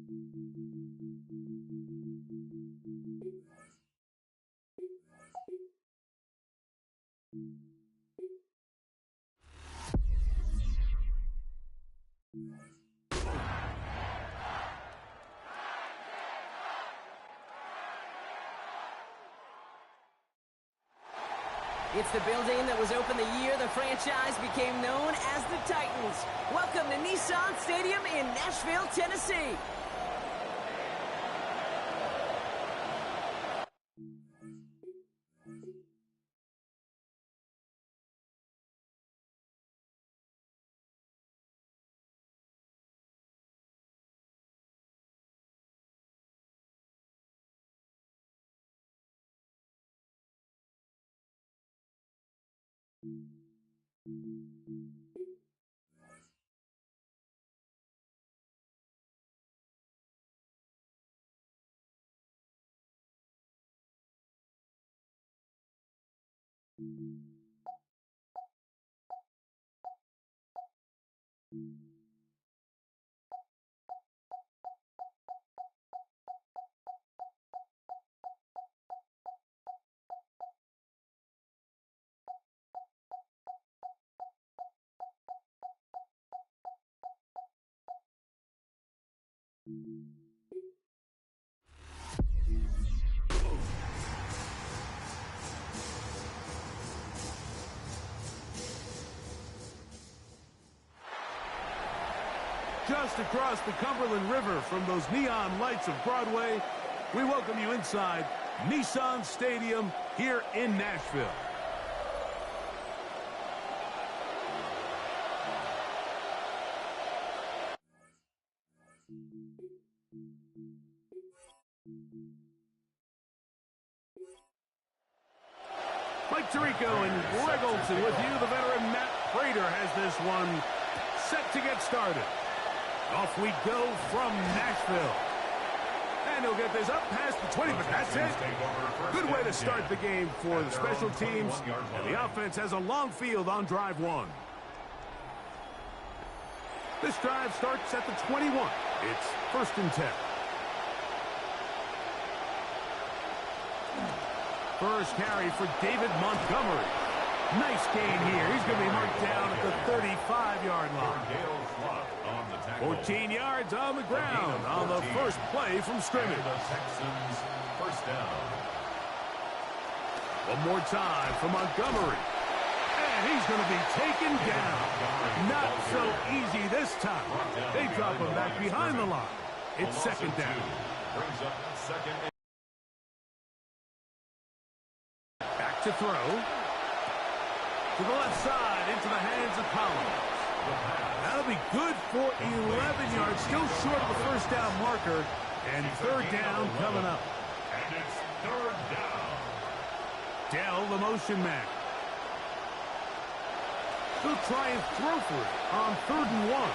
It's the building that was opened the year the franchise became known as the Titans. Welcome to Nissan Stadium in Nashville, Tennessee. Just across the Cumberland River from those neon lights of Broadway, we welcome you inside Nissan Stadium here in Nashville. Mike Tirico and Greg Olson with you. The veteran Matt Prater has this one set to get started. Off we go from Nashville. And he'll get this up past the 20, but that's it. Good way to start the game for the special teams. And the offense has a long field on drive one. This drive starts at the 21. It's 1st and 10. First carry for David Montgomery. Nice gain here. He's going to be marked down at the 35-yard line. 14 yards on the ground on the first play from scrimmage. First down. One more time for Montgomery. And he's going to be taken down. Not so easy this time. They drop him back behind the line. It's 2nd down. Brings up 2nd. Back to throw. To the left side, into the hands of Collins. That'll be good for 11 yards. Still short of the first down marker. And 3rd down coming up. And it's 3rd down. Dell, the motion man. He'll try and throw for it on 3rd and 1.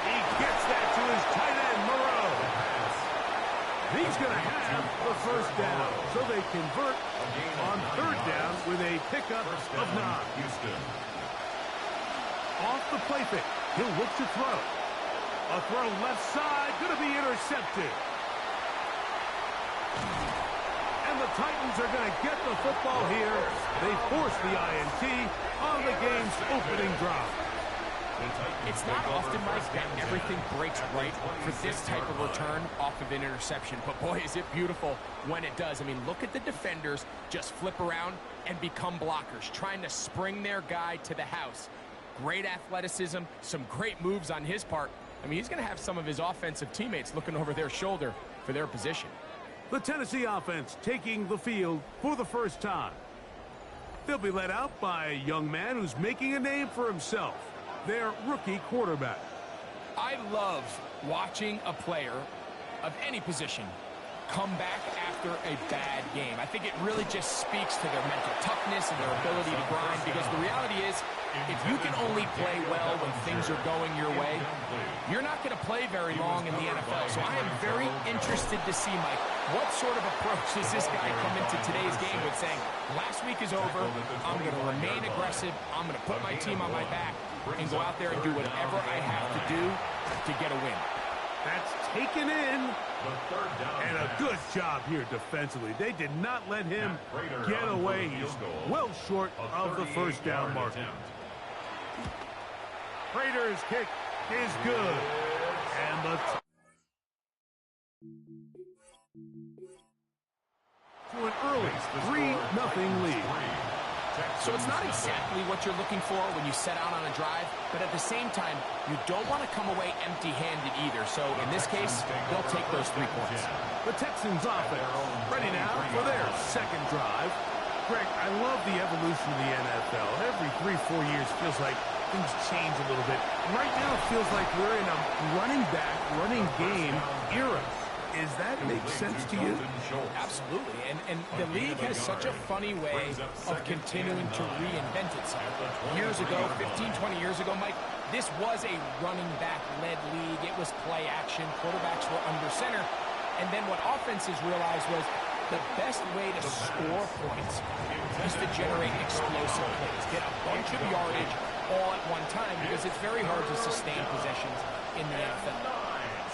He gets that to his tight end, Moreau. He's going to have the first down. So they convert on 3rd down with a pickup of 9. Houston. Off the play fake. He'll look to throw. A throw left side. Going to be intercepted. And the Titans are going to get the football here. They force the INT on the game's opening drive. It's not often, Mike, that everything breaks right for this type of return off of an interception. But, boy, is it beautiful when it does. I mean, look at the defenders just flip around and become blockers, trying to spring their guy to the house. Great athleticism, some great moves on his part. I mean, he's going to have some of his offensive teammates looking over their shoulder for their position. The Tennessee offense taking the field for the first time. They'll be led out by a young man who's making a name for himself, their rookie quarterback. I love watching a player of any position come back after a bad game. I think it really just speaks to their mental toughness and their ability to grind, because the reality is, if you can only play well when things are going your way, you're not going to play very long in the NFL. So I am very interested to see, Mike, what sort of approach does this guy come into today's game with, saying, last week is over, I'm going to remain aggressive, I'm going to put my team on my back, and go out there and do whatever I have to do to get a win. That's taken in. The third down And a pass. good job here defensively. They did not let him get away. He's well short of the first down mark. Prater's kick is good. And the to an early 3-0 lead. So it's not exactly what you're looking for when you set out on a drive, but at the same time, you don't want to come away empty-handed either. So in this case, they'll take those 3 points. The Texans offense ready now for their second drive. Greg, I love the evolution of the NFL. Every 3-4 years feels like things change a little bit. Right now it feels like we're in a running back, running game era. Does that make sense to you? Absolutely, and the league has such a funny way of continuing to reinvent itself. Years ago, 15, 20 years ago, Mike, this was a running back-led league. It was play action. Quarterbacks were under center. And then what offenses realized was the best way to score points is to generate explosive plays, get a bunch of yardage all at one time, because it's very hard to sustain possessions in the NFL.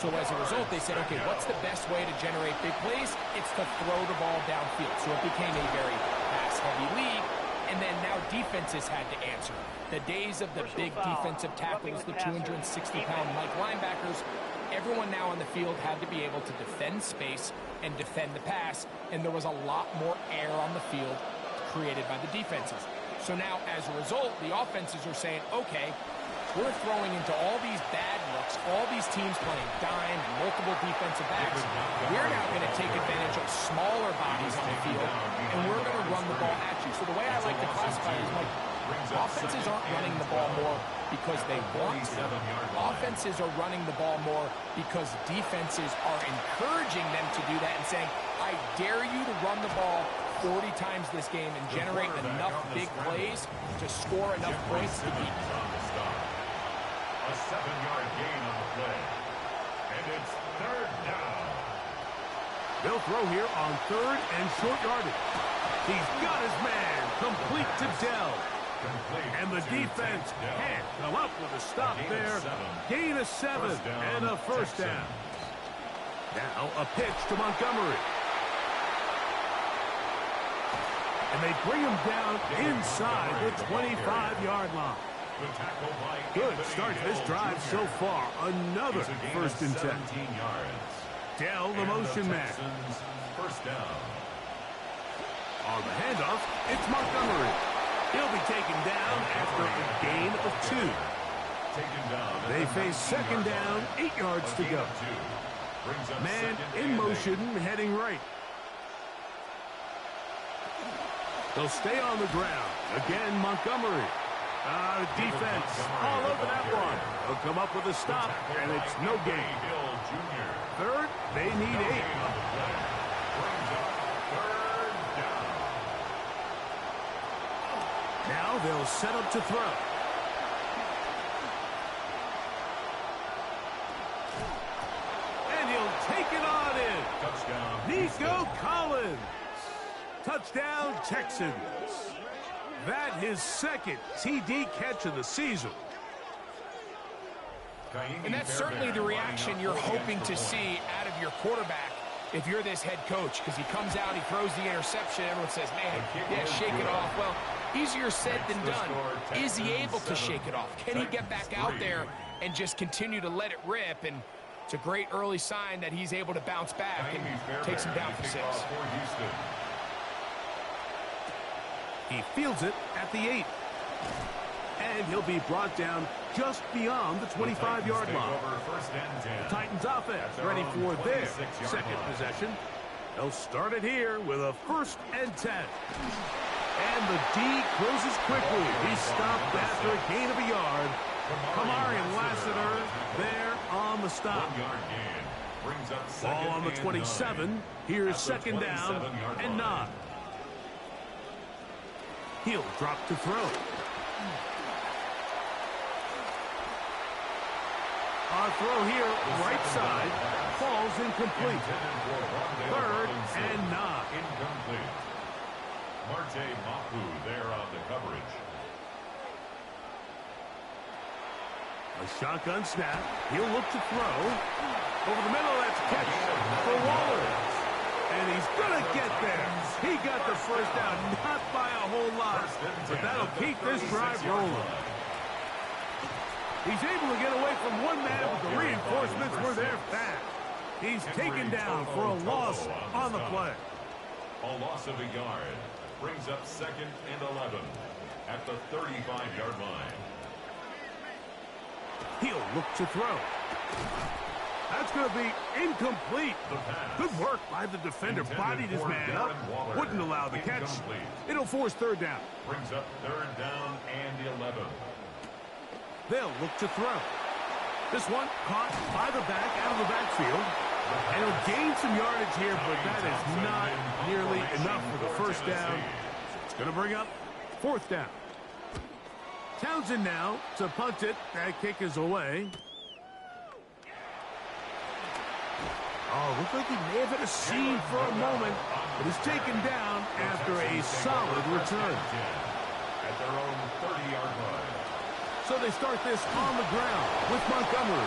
So as a result, they said, okay, what's the best way to generate big plays? It's to throw the ball downfield. So it became a very pass-heavy league, and then now defenses had to answer. The days of the big defensive tackles, the 260-pound Mike linebackers, everyone now on the field had to be able to defend space and defend the pass, and there was a lot more air on the field created by the defenses. So now, as a result, the offenses are saying, okay, we're throwing into all these bad looks, all these teams playing dime and multiple defensive backs. We're now going to take advantage of smaller bodies on the field, and we're going to run the ball at you. So the way I like to classify it is, like, offenses aren't running the ball more because they want to. Offenses are running the ball more because defenses are encouraging them to do that and saying, I dare you to run the ball 40 times this game and generate enough big plays to score enough points to beat you. A 7-yard gain on the play. And it's third down. They'll throw here on third and short yardage. He's got his man complete to Dell. And the defense can't come up with a stop there. Gain of 7 and a first down. Now a pitch to Montgomery. And they bring him down inside the 25-yard line. Good start to this drive so far. Another first and 10. Dell, the motion man. First down. On the handoff, it's Montgomery. He'll be taken down after a gain of 2. They face second down, 8 yards to go. Man in motion, heading right. They'll stay on the ground. Again, Montgomery. Defense all over that one. They'll come up with a stop, and it's no gain. Third, they need 8. Now they'll set up to throw. And he'll take it on in. Touchdown. Nico Collins. Touchdown, Texans. That his second TD catch of the season. And that's certainly the reaction you're hoping to see out of your quarterback if you're this head coach, because he comes out, he throws the interception, everyone says, man, yeah, shake it off. Well, easier said than done. Is he able to shake it off? Can he get back out there and just continue to let it rip? And it's a great early sign that he's able to bounce back and takes him down for 6. He fields it at the 8. And he'll be brought down just beyond the 25-yard line. The Titans offense ready for their second possession. They'll start it here with a 1st and 10. And the D closes quickly. He's stopped after a gain of a yard. Kamari and Lassiter there on the stop. Ball on the 27. Here's second down and 9. He'll drop to throw. Our throw here, right side, falls incomplete. 3rd and 9. Incomplete. Marte Mapu there on the coverage. A shotgun snap. He'll look to throw. Over the middle, that's a catch for Waller. And he's going to get there. He got the first down, not by a whole lot, but that'll keep this drive rolling. He's able to get away from one man, but the reinforcements were there fast. He's taken down for a loss on the play. A loss of a yard brings up 2nd and 11 at the 35-yard line. He'll look to throw. That's going to be incomplete. Good work by the defender. Bodied his man up. Wouldn't allow the catch. It'll force 3rd down. Brings up 3rd down and 11. They'll look to throw. This one caught by the back out of the backfield. And he'll gain some yardage here, but that is not nearly enough for the first down. It's going to bring up 4th down. Townsend now to punt it. That kick is away. Oh, looked like he may have hit a seam for a moment, but is taken down after a solid return. At their own 30-yard line. So they start this on the ground with Montgomery.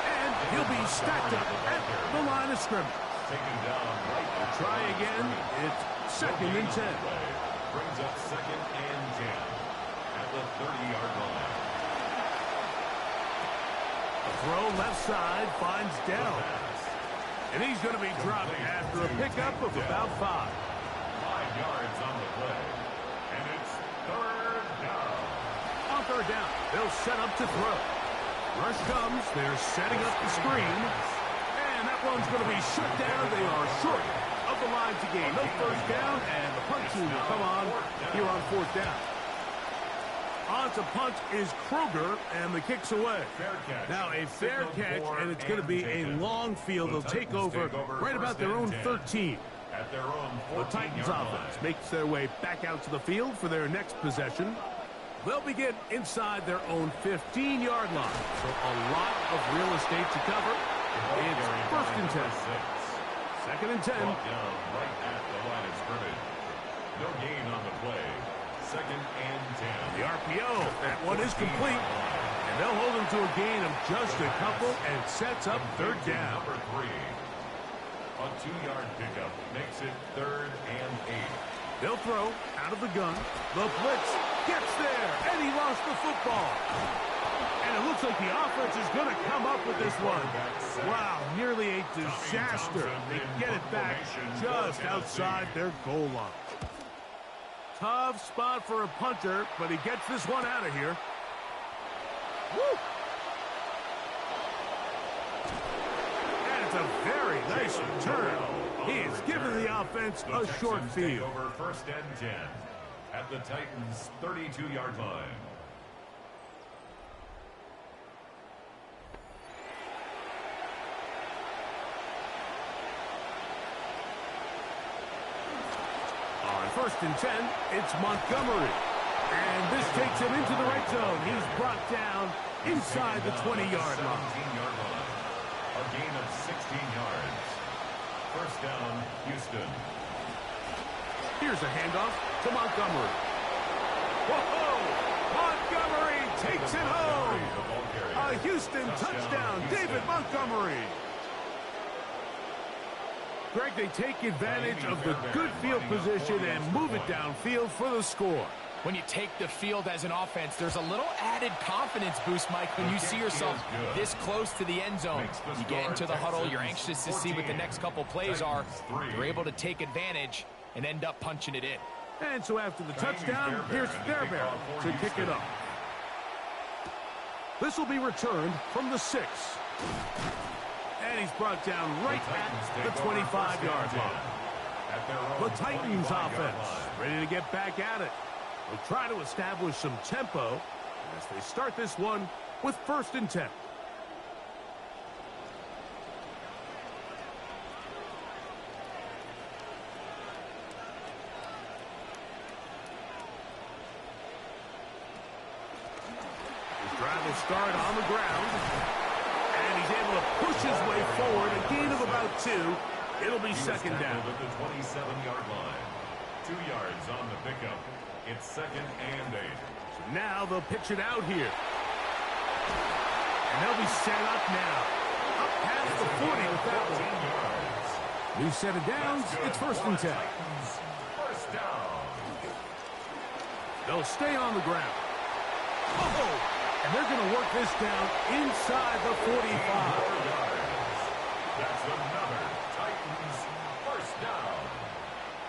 And he'll be stacked up at the line of scrimmage. Taken down right. Try again. It's 2nd and 10. Brings up 2nd and 10 at the 30-yard line. A throw left side finds Dell. And he's going to be dropped after a pickup of about 5. 5 yards on the play. And it's 3rd down. On 3rd down, they'll set up to throw. Rush comes. They're setting up the screen. And that one's going to be shut down. They are short of the line to gain. No first down, and the punt team will come on here on 4th down. On to punt is Kruger, and the kick's away. Now a fair catch, and it's going to be a long field. They'll take over right about their own 13. At their own The Titans offense makes their way back out to the field for their next possession. They'll begin inside their own 15-yard line. So a lot of real estate to cover. It's 1st and 10. 2nd and 10. Right at the line of scrimmage. No gain on the play. 2nd and 10. The RPO, that one is complete. And they'll hold them to a gain of just a couple and sets up 3rd down. Number 3. A 2-yard pickup makes it 3rd and 8. They'll throw out of the gun. The blitz gets there, and he lost the football. And it looks like the offense is going to come up with this one. Wow, nearly a disaster. They get it back just outside their goal line. Tough spot for a punter, but he gets this one out of here. Woo! And it's a very nice return. He has given the offense a short field. Over 1st and 10 at the Titans' 32-yard line. On 1st and 10, it's Montgomery. And this takes him into the red zone. He's brought down inside the 20-yard line. 17-yard line. A gain of 16 yards. 1st down, Houston. Here's a handoff to Montgomery. Whoa! Montgomery takes it home. A Houston touchdown, David Montgomery. Greg, they take advantage of the good field position and move it downfield for the score. When you take the field as an offense, there's a little added confidence boost, Mike, when you see yourself this close to the end zone. You get into the huddle, you're anxious to see what the next couple plays are. You're able to take advantage and end up punching it in. And so after the touchdown, here's Fairbairn to kick it up. This will be returned from the 6. And he's brought down right at the 25-yard line. The Titans offense ready to get back at it. They'll try to establish some tempo as they start this one with 1st and 10. His drive will start on the ground. And he's able to push his way forward. A gain of about 2. It'll be 2nd down. At the 27-yard line. 2 yards on the pickup. It's 2nd and 8. So now they'll pitch it out here. And they'll be set up now. Up past the the 40 with that one. New set of downs. It's 1st and 10. First down. They'll stay on the ground. Oh! And they're going to work this down inside the 45. That's another Titans first down.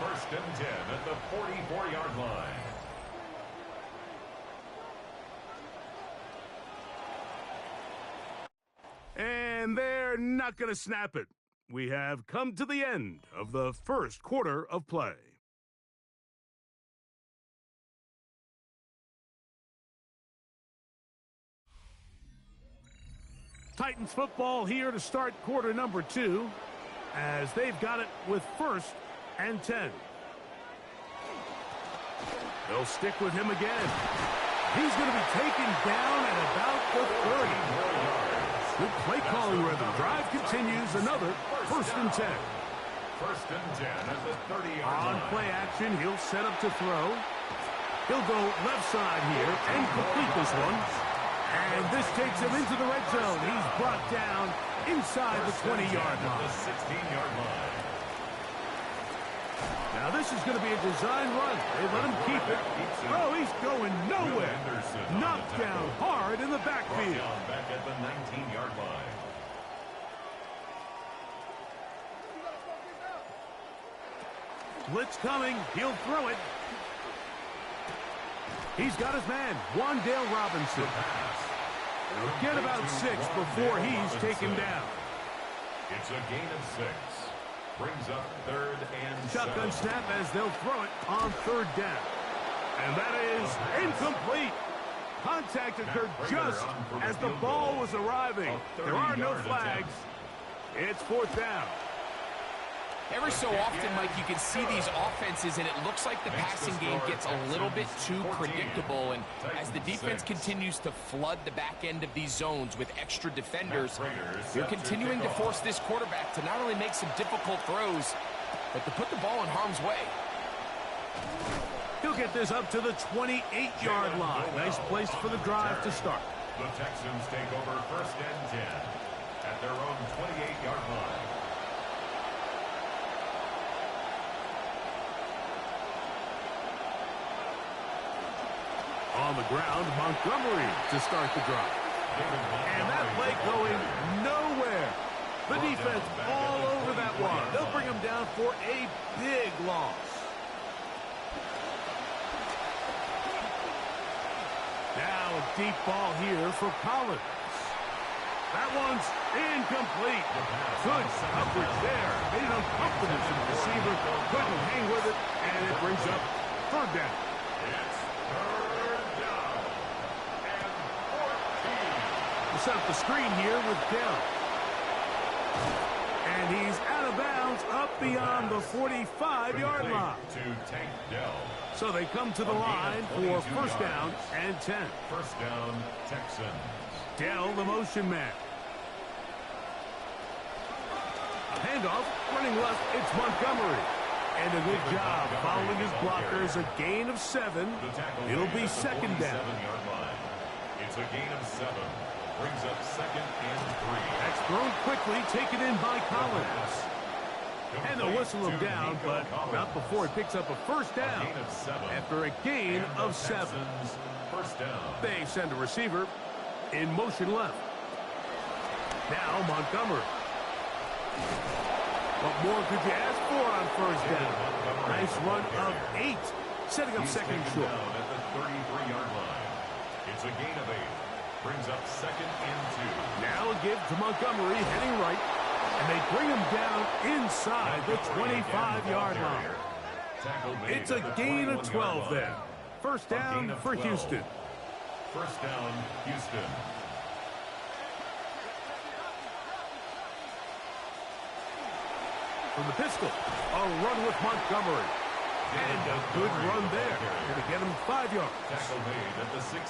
1st and 10 at the 44-yard line. And they're not going to snap it. We have come to the end of the 1st quarter of play. Titans football here to start quarter number 2 as they've got it with 1st and 10. They'll stick with him again. He's going to be taken down at about the 30. Good play calling rhythm. Drive continues. Another 1st and 10. 1st and 10 at the 30-yard line. On play action, he'll set up to throw. He'll go left side here and complete this one. And this takes him into the red zone. He's brought down inside the 20-yard line. The 16-yard line. Now this is going to be a design run. They let him keep it. Oh, he's going nowhere. Knocked down hard in the backfield. Back at the 19-yard line. Blitz coming. He'll throw it. He's got his man, Wandale Robinson. He'll get about 6 before he's taken down. It's a gain of 6. Brings up 3rd and 7. Shotgun snap as they'll throw it on 3rd down. And that is incomplete. Contact occurred just as the ball was arriving. There are no flags. It's 4th down. Every so often, Mike, you can see these offenses, and it looks like the passing game gets a little bit too predictable. And as the defense continues to flood the back end of these zones with extra defenders, you're continuing to force this quarterback to not only make some difficult throws, but to put the ball in harm's way. He'll get this up to the 28-yard line. Nice place for the drive to start. The Texans take over 1st and 10 at their own 28-yard line. On the ground, Montgomery to start the drive. And that play going nowhere. The defense all over that one. They'll bring him down for a big loss. Now a deep ball here for Collins. That one's incomplete. Good coverage there. Made it uncomfortable for the receiver. Couldn't hang with it, and it brings up 3rd down. It's 3rd down and 14. We'll set up the screen here with Dell. And he's out of bounds up beyond the 45-yard line. To Tank Dell. So they come to the line for 1st down and 10. 1st down, Texans. Dell, the motion man. A handoff, running left, it's Montgomery. And a good job following his blockers, a gain of 7. It'll be 2nd down. It's a gain of 7. Brings up 2nd and 3. That's thrown quickly, taken in by Collins. And they'll whistle him down, but not before he picks up a 1st down after a gain of 7. 1st down. They send a receiver in motion left. Now Montgomery. What more could you ask for on 1st down? Nice run of 8, setting up 2nd and short. Down at the 33-yard line. It's a gain of 8. Brings up 2nd and 2. Now a give to Montgomery, heading right. And they bring him down inside the 25-yard line. It's a gain of 12 there. 1st down for Houston. 1st down, Houston. From the pistol, a run with Montgomery. And a good run there. Going to get him 5 yards.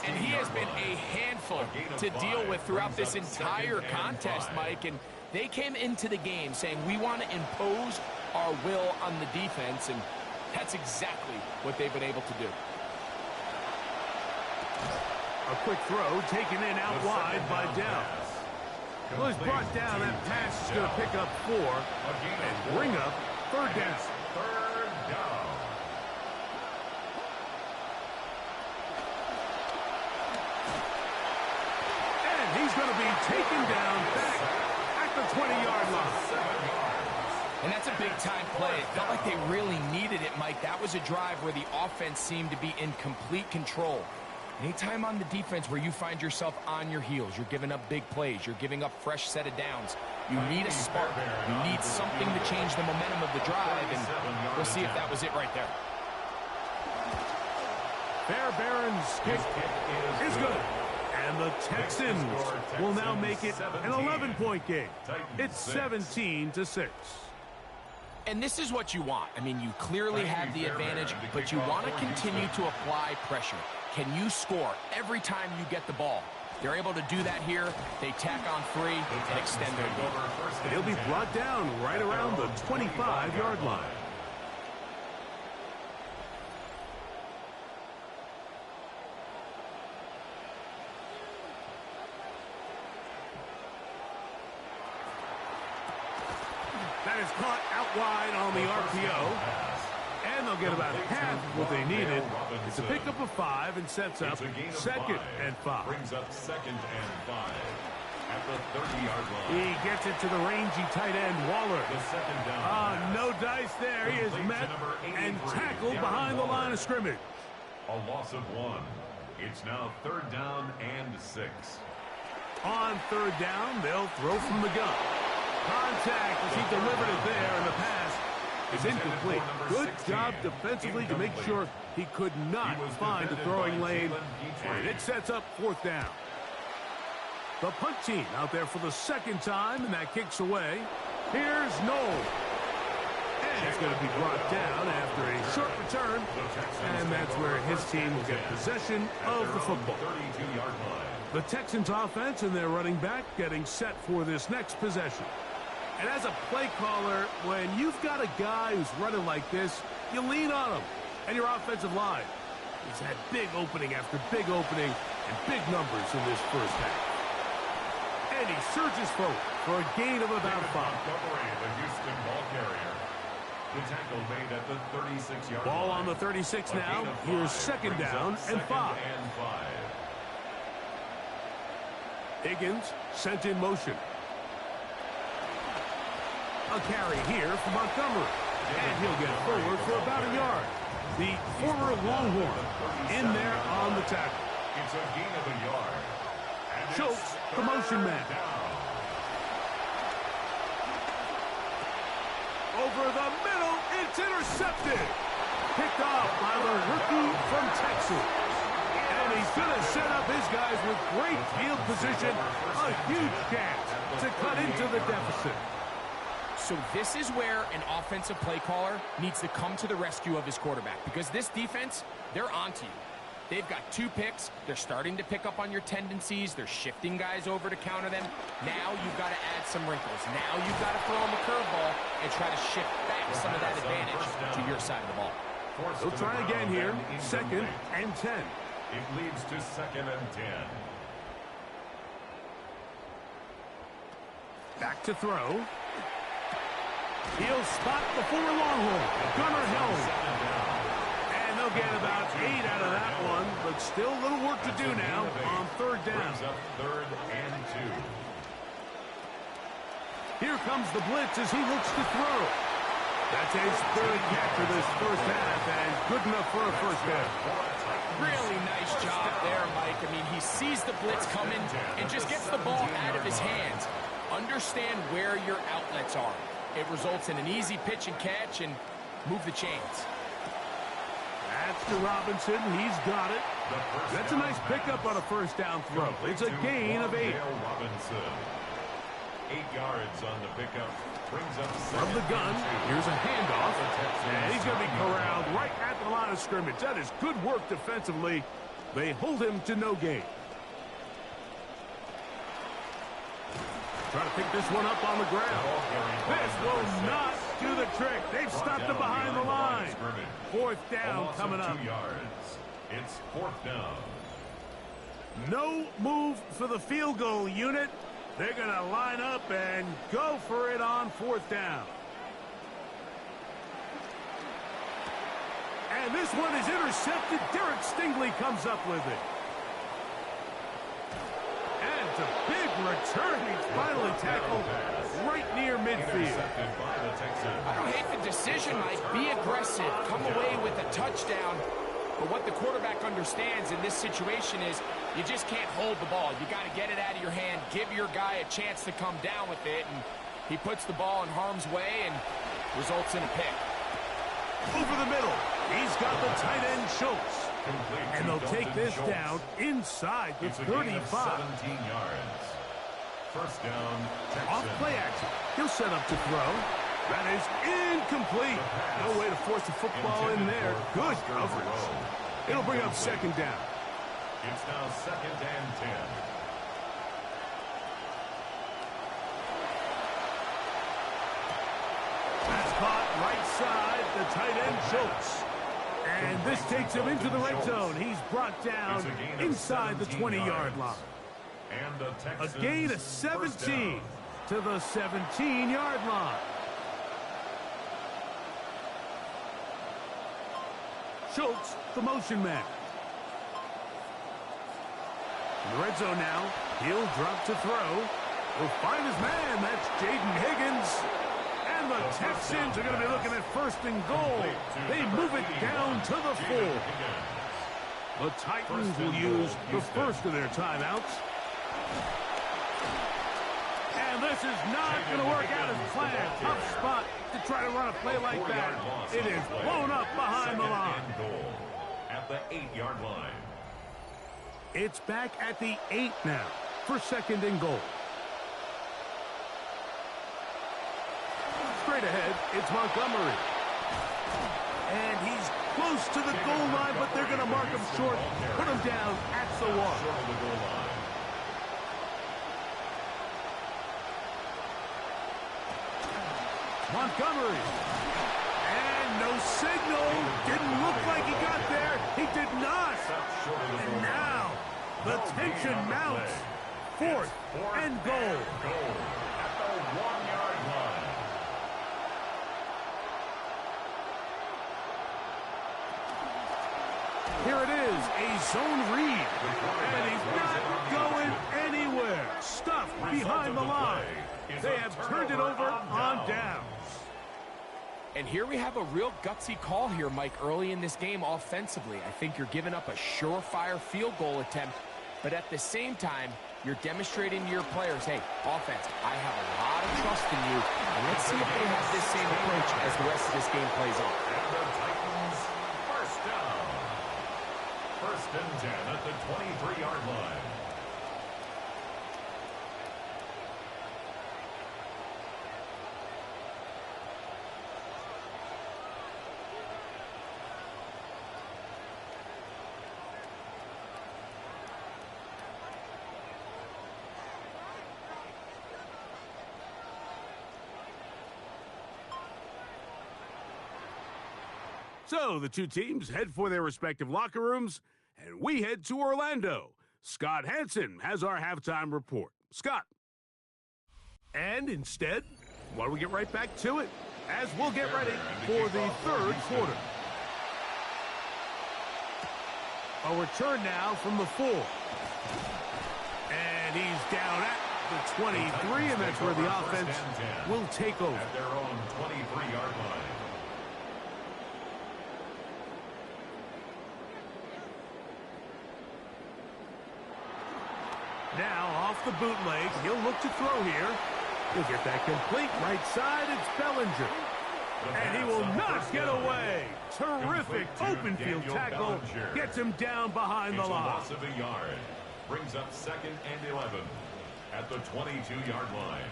And he has been a handful to deal with throughout this entire contest, Mike. And they came into the game saying, we want to impose our will on the defense, and that's exactly what they've been able to do. A quick throw taken in out wide by Dell. Well, he's brought down. That pass is going to pick up 4 and bring up third down. Third down. And he's going to be taken down back at the 20-yard line. And that's a big-time play. It felt like they really needed it, Mike. That was a drive where the offense seemed to be in complete control. Anytime on the defense where you find yourself on your heels, you're giving up big plays, you're giving up fresh set of downs, you need a spark. You need something to change the momentum of the drive, and we'll see if that was it right there. Fairbairn's kick is good. And the Texans will now make it an 11-point game. It's 17-6. And this is what you want. I mean, you clearly have the advantage, but you want to continue to apply pressure. Can you score every time you get the ball? They're able to do that here. They tack on 3 and extend their lead. He'll be brought down right around the 25-yard line. That is caught out wide on the RPO. And they'll get about half what they needed. It's a pickup of 5 and sets up second and 5. Brings up second and 5 at the 30-yard line. He gets it to the rangy tight end, Waller. The second down. No dice there. He is met and tackled behind the line of scrimmage. A loss of 1. It's now third down and 6. On third down, they'll throw from the gun. Contact as he delivered it there, and the pass is incomplete. Good job defensively to make sure he could not find the throwing lane, and it sets up fourth down. The punt team out there for the second time, and that kicks away. Here's Noel. And it's going to be brought down after a short return, and that's where his team will get possession of the football. The Texans offense and their running back getting set for this next possession. And as a play caller, when you've got a guy who's running like this, you lean on him and your offensive line. He's had big opening after big opening and big numbers in this first half. And he surges forward for a gain of about 5. The Houston ball carrier. The tackle made at the 36-yard line. Ball on the 36 now. Here's second down and 5. Higgins sent in motion. A carry here for Montgomery. And he'll get forward for about a yard. The former Longhorn in there on the tackle. It's a gain of a yard. Chokes the motion man. Over the middle, it's intercepted. Picked off by the rookie from Texas. And he's going to set up his guys with great field position. A huge chance to cut into the deficit. So this is where an offensive play caller needs to come to the rescue of his quarterback, because this defense, they're onto you. They've got 2 picks. They're starting to pick up on your tendencies. They're shifting guys over to counter them. Now you've got to add some wrinkles. Now you've got to throw them a curveball and try to shift back some of that advantage to your side of the ball. They'll try again here. Second and 10. It leads to second and 10. Back to throw. He'll spot the former Longhorn, Gunnar Helm. And they'll get about 8 out of that one, but still a little work to do now on third down. Brings up third and 2. Here comes the blitz as he looks to throw. That's his third catch of this first half, and good enough for a first down. Really nice job there, Mike. I mean, he sees the blitz coming and just gets the ball out of his hands. Understand where your outlets are. It results in an easy pitch and catch and move the chains. That's to Robinson. He's got it. That's a nice pickup on a first down throw. It's a gain of 8. Robinson. 8 yards on the pickup. Brings up From the gun, here's a handoff. And he's going to be corralled right at the line of scrimmage. That is good work defensively. They hold him to no gain. Try to pick this one up on the ground. This will not do the trick. They've stopped him behind the line. Fourth down coming up. 2 yards. It's fourth down. No move for the field goal unit. They're going to line up and go for it on 4th down. And this one is intercepted. Derek Stingley comes up with it. And it's a big return. He's finally tackled right near midfield. I don't hate the decision, Mike. Be aggressive. Come away with a touchdown. But what the quarterback understands in this situation is you just can't hold the ball. You got to get it out of your hand, give your guy a chance to come down with it, and he puts the ball in harm's way and results in a pick. Over the middle, he's got the tight end Schultz. And they'll take this down inside the 35. 17 yards. First down, Texans. Off play action. He'll set up to throw. That is incomplete. No way to force the football in there. Good coverage. It'll bring up 2nd down. It's now 2nd and 10. Pass caught right side, the tight end Schultz. And this takes him into the red zone. He's brought down inside the 20-yard line. And the Texans, a gain of 17 to the 17-yard line. Schultz, the motion man. In the red zone now, he'll drop to throw. He'll find his man. That's Jaden Higgins. And the Texans are going to be looking at 1st and goal. They move it down to the 4. The Titans will use the first of their timeouts. And this is not going to work out as planned. Tough spot to try to run a play like that. It is blown up behind the line. At the 8-yard line. It's back at the 8 now for 2nd and goal. Straight ahead, it's Montgomery. And he's close to the goal line, but they're going to mark him short. Put him down at the 1. Montgomery. And no signal. Didn't look like he got there. He did not. And now the tension mounts. 4th and goal. At the 1-yard line. Here it is, a zone read. And he's not going anywhere. Stuffed behind the line. They have turned it over on downs. And here we have a real gutsy call here, Mike, early in this game offensively. I think you're giving up a surefire field goal attempt, but at the same time, you're demonstrating to your players, hey, offense, I have a lot of trust in you, and let's see if they have this same approach as the rest of this game plays on. And the Titans, 1st down. 1st and 10 at the 23-yard line. So the two teams head for their respective locker rooms, and we head to Orlando. Scott Hansen has our halftime report. Scott. And instead, why don't we get right back to it, as we'll get ready for the 3rd quarter. A return now from the 4. And he's down at the 23, and that's where the offense will take over. At their own 23-yard line. Now off the bootleg, he'll look to throw here. He'll get that complete right side. It's Bellinger. And he will not get away. Terrific open field tackle. Gets him down behind the line. Loss of a yard. Brings up 2nd and 11 at the 22-yard line.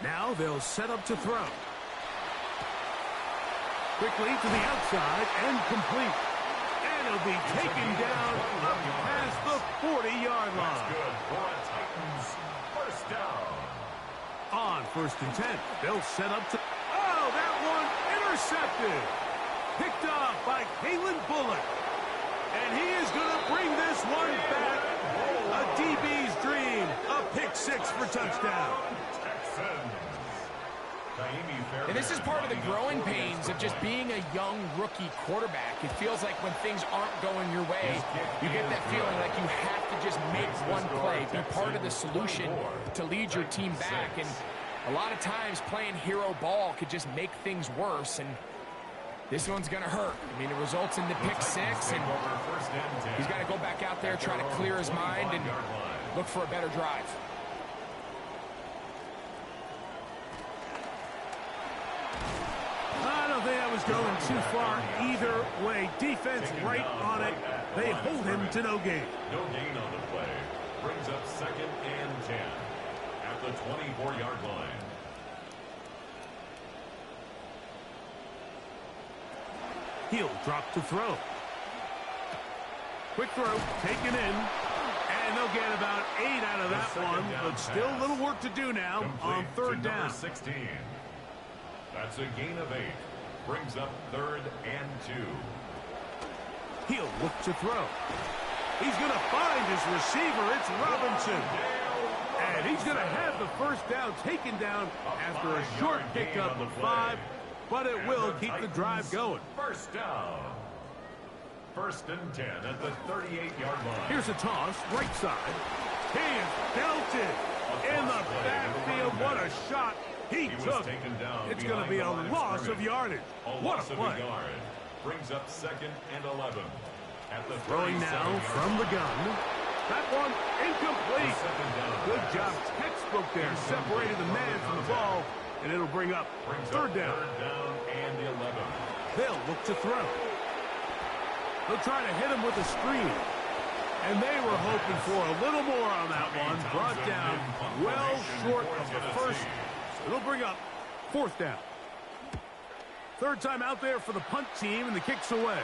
Now they'll set up to throw. Quickly to the outside and complete. And he'll be taken down up past the 40-yard line. That's good for a Titans 1st down. On 1st and 10, they'll set up to... Oh, that one intercepted. Picked off by Kalen Bullock. And he is going to bring this one back. A DB's dream. A pick six for touchdown. And this is part of the growing pains of just being a young rookie quarterback. It feels like when things aren't going your way, you get that feeling like you have to just make one play, be part of the solution to lead your team back. And a lot of times playing hero ball could just make things worse. And this one's going to hurt. I mean, it results in the pick six, and he's got to go back out there, try to clear his mind, and look for a better drive. I don't think I was going too far either way. Defense right on it. They hold him to no gain. No gain on the play. Brings up 2nd and 10 at the 24-yard line. He'll drop to throw. Quick throw, taken in. And they'll get about 8 out of that one. But still a little work to do now on 3rd down. 16. That's a gain of 8. Brings up 3rd and 2. He'll look to throw. He's going to find his receiver. It's Robinson. And he's going to have the first down taken down after a short pickup of 5. But it will keep the drive going. First down. 1st and 10 at the 38-yard line. Here's a toss, right side. He is belted in the backfield. What a shot he took. It's going to be a loss of yardage. What a play. Brings up 2nd and 11 at the throwing now from the gun. That one incomplete. Good job, textbook there. Separated the man from the ball, and it'll bring up 3rd down. 3rd down and 11. They'll look to throw. They'll try to hit him with a screen. And they were hoping for a little more on that one. Brought down well short of the first. It'll bring up 4th down. 3rd time out there for the punt team, and the kick's away.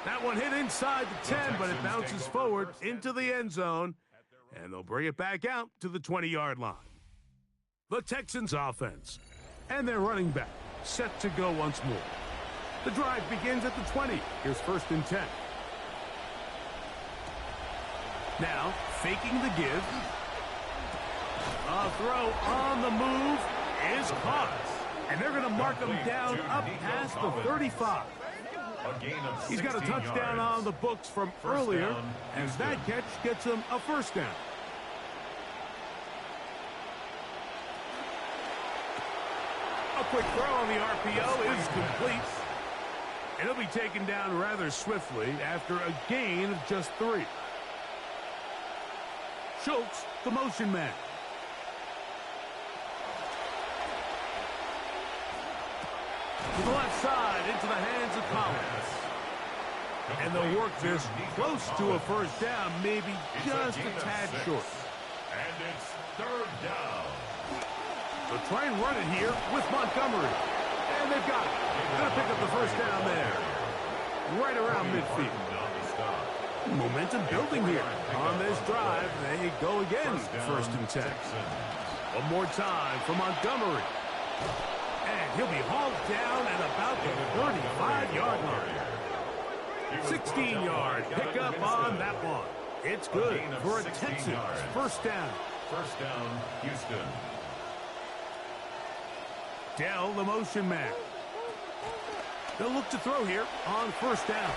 That one hit inside the 10, but it bounces forward into the end zone. And they'll bring it back out to the 20-yard line. The Texans offense. And their running back set to go once more. The drive begins at the 20. Here's 1st and 10. Now, faking the give. A throw on the move is caught. And they're going to mark him down up past the 35. He's got a touchdown on the books from earlier, and that catch gets him a 1st down. A quick throw on the RPO is complete. And he'll be taken down rather swiftly after a gain of just 3. Schultz, the motion man. To the left side, into the hands of Collins. And they'll work this close to a 1st down, maybe just a tad short. And it's 3rd down. They'll try and run it here with Montgomery. And they've got it. Going to pick up the 1st down there. Right around midfield. Momentum building here on this drive. They go again, 1st and 10. One more time for Montgomery. And he'll be hauled down at about the 35-yard line. 16-yard pickup on that one. It's good for a Texans 1st down. 1st down, Houston. Dell, the motion man. They'll look to throw here on 1st down.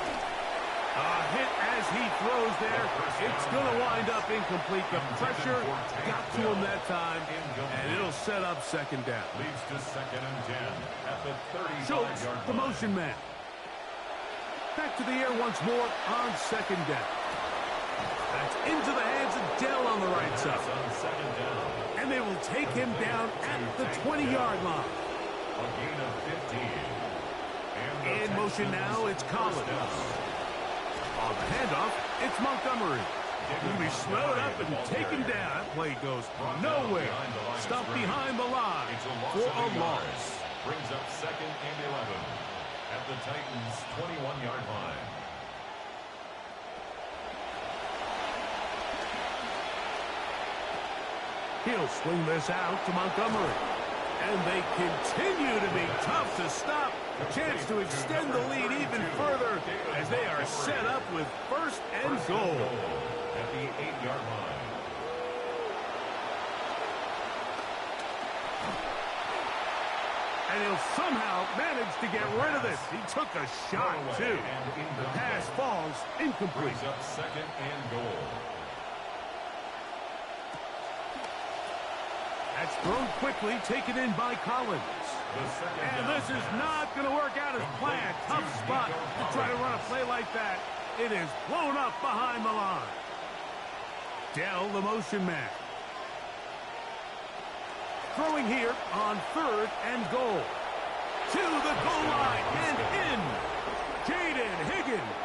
A hit as he throws there. It's going to wind up incomplete. The pressure got to him that time, and it'll set up 2nd down. Leads to 2nd and 10 at the 35-yard Schultz, the motion man. Back to the air once more on 2nd down. That's into the hands of Dell on the right side. On 2nd down. And they will take him down at the 20-yard line. A gain of 15. In motion now, it's Collins. On the handoff, it's Montgomery. He'll be slowed up and taken down. That play goes nowhere. Stuck behind the line for a loss. Brings up 2nd and 11 at the Titans' 21-yard line. He'll swing this out to Montgomery. And they continue to be tough to stop. A chance to extend the lead even further as they are set up with first and goal. At the 8-yard line. And he'll somehow manage to get rid of this. He took a shot, too. The pass falls incomplete. Brings up second and goal. That's thrown quickly, taken in by Collins. And this is not going to work out as planned. Tough spot to try to run a play like that. It is blown up behind the line. Dell, the motion man. Throwing here on third and goal. To the goal line and in. Jaden Higgins.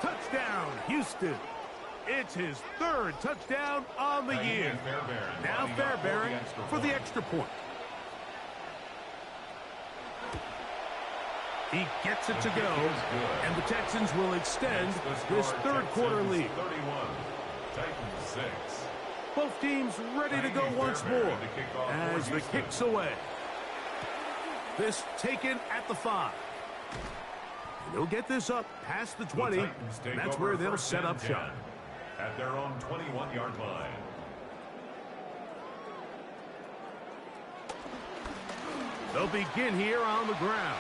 Touchdown, Houston. It's his third touchdown on the year. Now Fairbairn for the extra point. He gets it to go, and the Texans will extend this third quarter lead. 31, Titans 6. Both teams ready to go once more as the kick's away. This taken at the 5. They'll get this up past the 20, and that's where they'll set up shop. At their own 21-yard line. They'll begin here on the ground.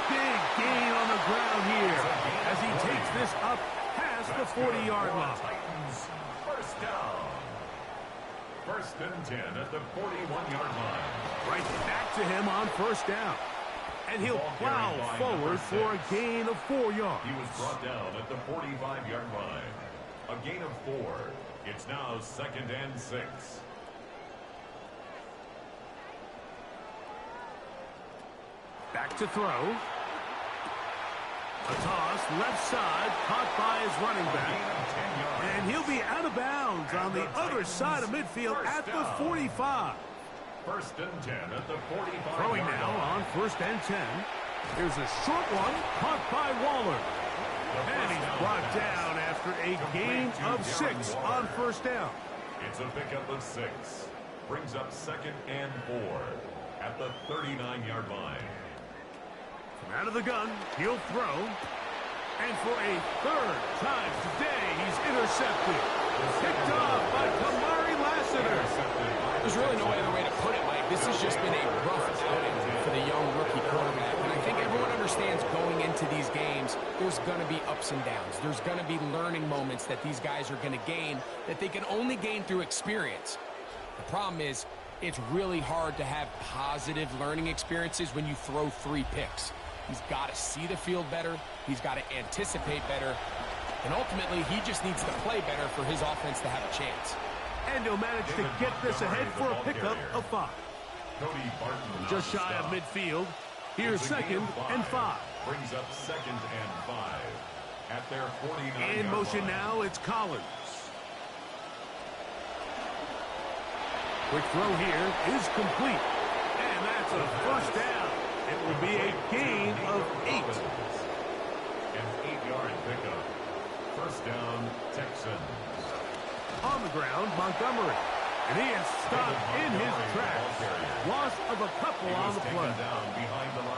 Big gain on the ground here as he takes this up past the 40-yard line. First down. First and 10 at the 41-yard line. Right back to him on first down. And he'll plow forward for a gain of 4 yards. He was brought down at the 45-yard line. A gain of 4. It's now second and 6. Back to throw. A toss, left side, caught by his running back. And he'll be out of bounds on the other side of midfield at the 45. First and 10 at the 45. Throwing now on first and 10. Here's a short one, caught by Waller. And he's brought down after a gain of 6 on first down. It's a pickup of 6. Brings up second and 4 at the 39-yard line. From out of the gun, he'll throw. And for a third time today, he's intercepted. Picked off by Kamari Lassiter. There's really no other way to put it, Mike. This has just been a rough outing for the young rookie quarterback. And I think everyone understands going into these games, there's going to be ups and downs. There's going to be learning moments that these guys are going to gain that they can only gain through experience. The problem is, it's really hard to have positive learning experiences when you throw 3 picks. He's got to see the field better. He's got to anticipate better. And ultimately, he just needs to play better for his offense to have a chance. And he'll manage to get this ahead for a pickup of 5. Just shy of midfield. Here's second and 5. Brings up second and 5 at their 49. In motion now, it's Collins. Quick throw here is complete. And that's a first down. It will be a gain of 8. An 8-yard pickup. First down, Texans. On the ground, Montgomery. And he is stopped in his tracks. Loss of a couple on the play.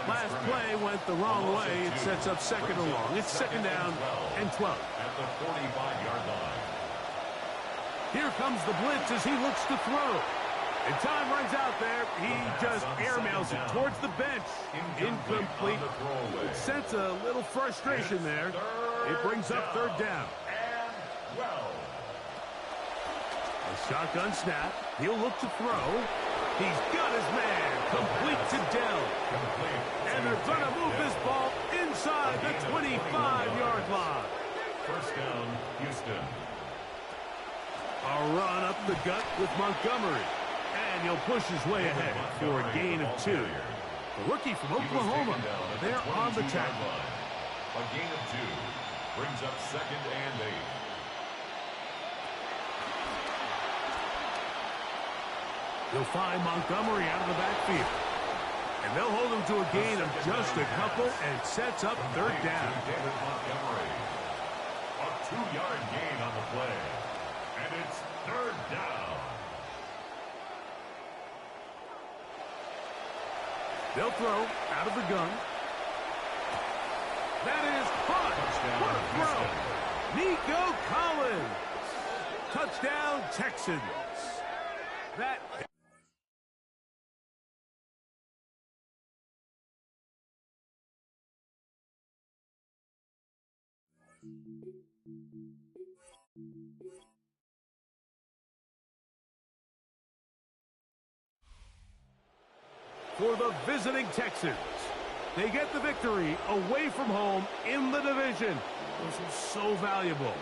Last play went the wrong way. It sets up second and long. It's second down and 12. At the 45-yard line. Here comes the blitz as he looks to throw. And time runs out there. He just airmails it towards the bench. Incomplete. Sense a little frustration there. It brings up third down. And well. A shotgun snap. He'll look to throw. He's got his man. Complete to Dell. And they're going to move this ball inside the 25-yard line. First down, Houston. A run up the gut with Montgomery. And he'll push his way ahead for a gain of 2. The rookie from Oklahoma, they're on the tackle. A gain of 2 brings up second and 8. He'll find Montgomery out of the backfield. And they'll hold him to a gain of just a couple and sets up third down. David Montgomery. A 2-yard gain on the play. And it's third down. They'll throw out of the gun. That is caught. What a throw. Nico Collins. Touchdown, Texans. That... For the visiting Texans, they get the victory away from home in the division. This is so valuable.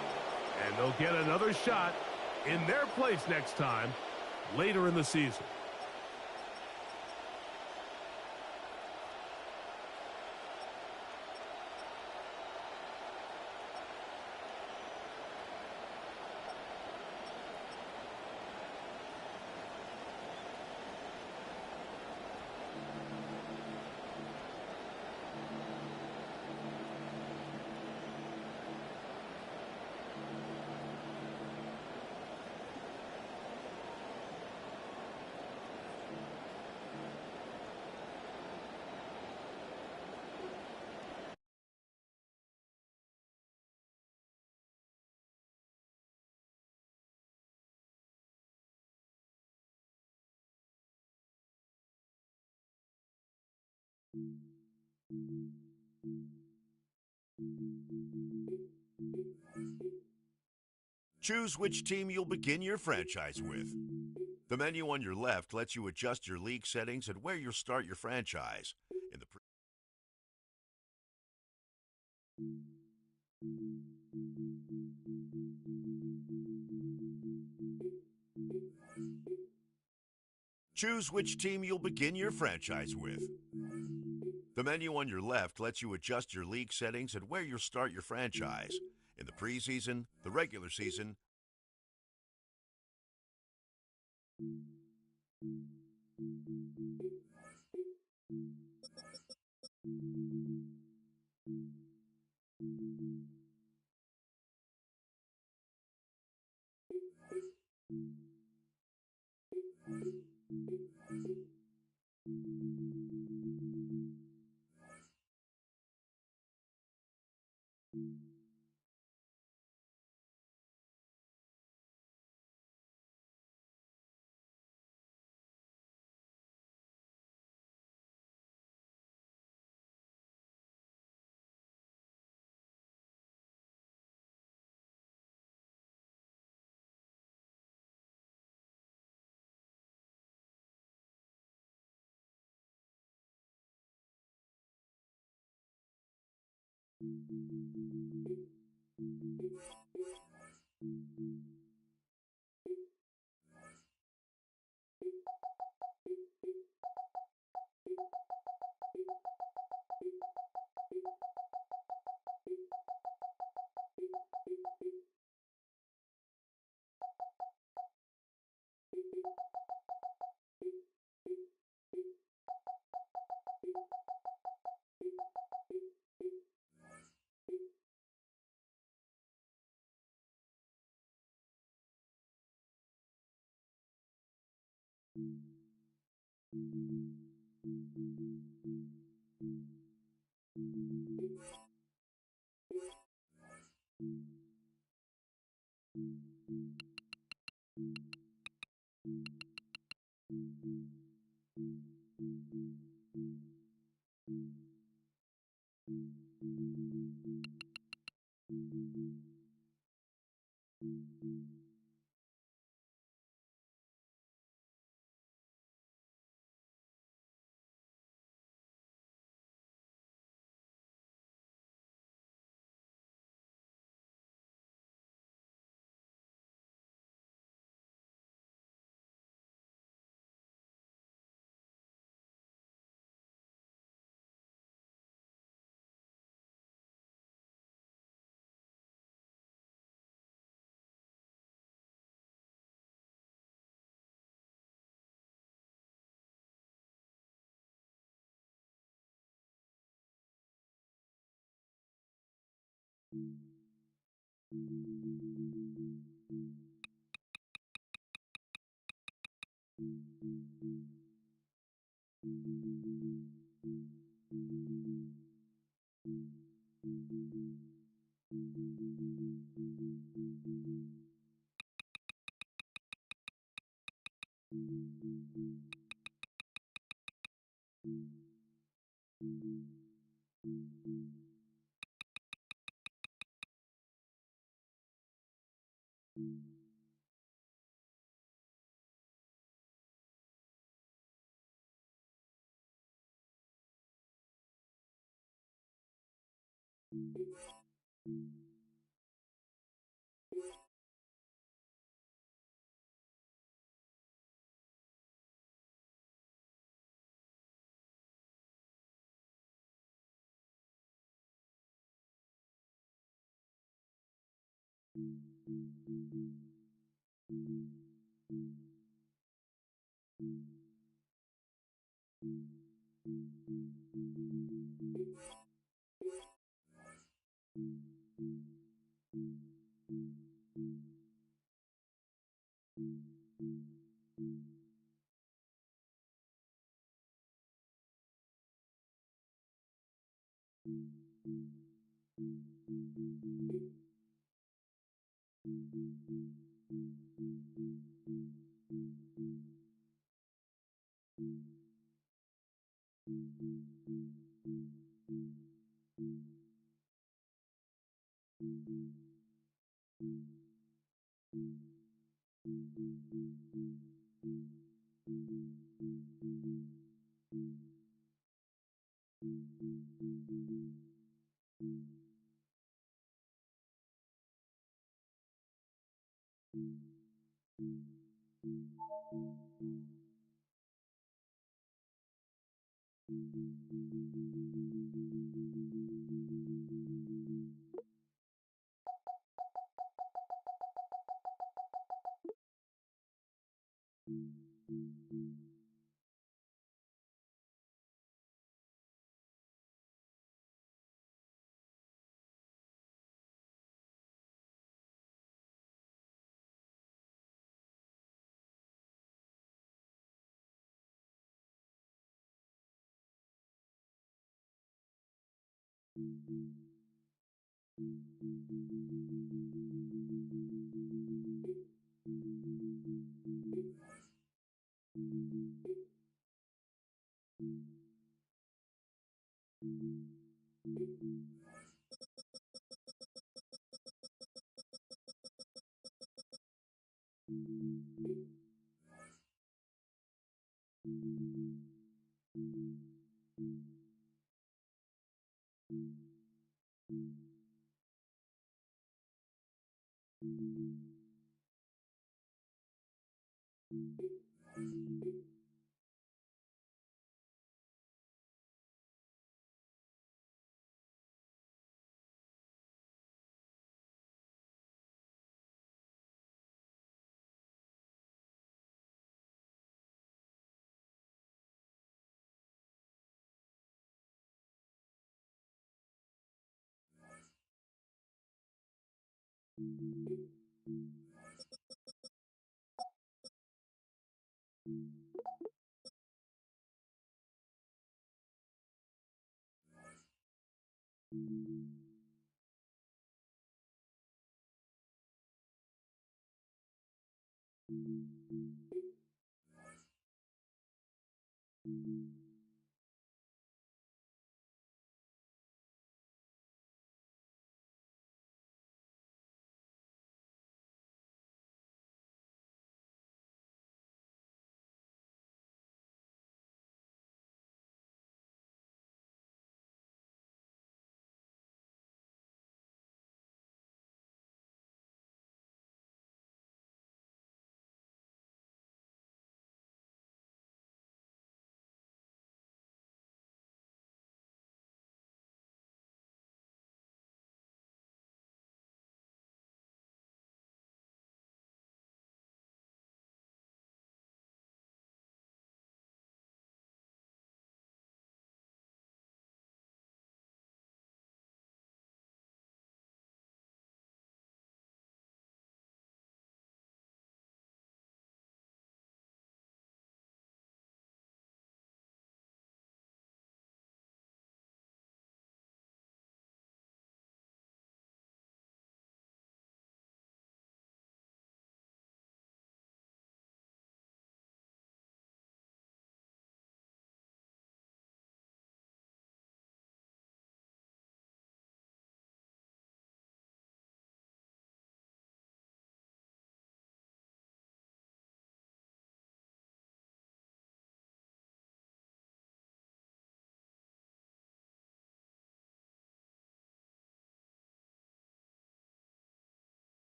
And they'll get another shot in their place next time, later in the season. Choose which team you'll begin your franchise with. The menu on your left lets you adjust your league settings and where you'll start your franchise. In the Choose which team you'll begin your franchise with. The menu on your left lets you adjust your league settings and where you'll start your franchise. In the preseason, the regular season,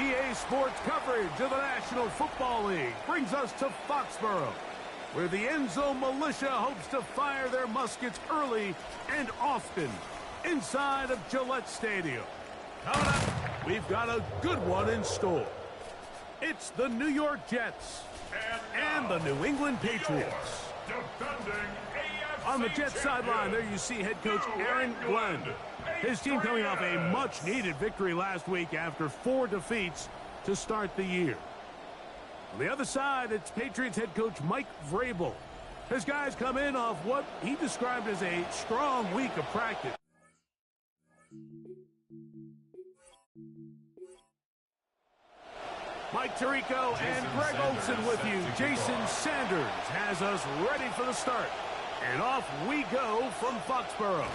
EA Sports coverage of the National Football League brings us to Foxborough, where the Cmsl militia hopes to fire their muskets early and often inside of Gillette Stadium. Coming up, we've got a good one in store. It's the New York Jets and the New England Patriots. On the Jets sideline, there you see head coach Aaron Glenn. His team coming off a much-needed victory last week after 4 defeats to start the year. On the other side, it's Patriots head coach Mike Vrabel. His guys come in off what he described as a strong week of practice. Mike Tirico and Greg Olson with you. Jason Sanders has us ready for the start. And off we go from Foxborough.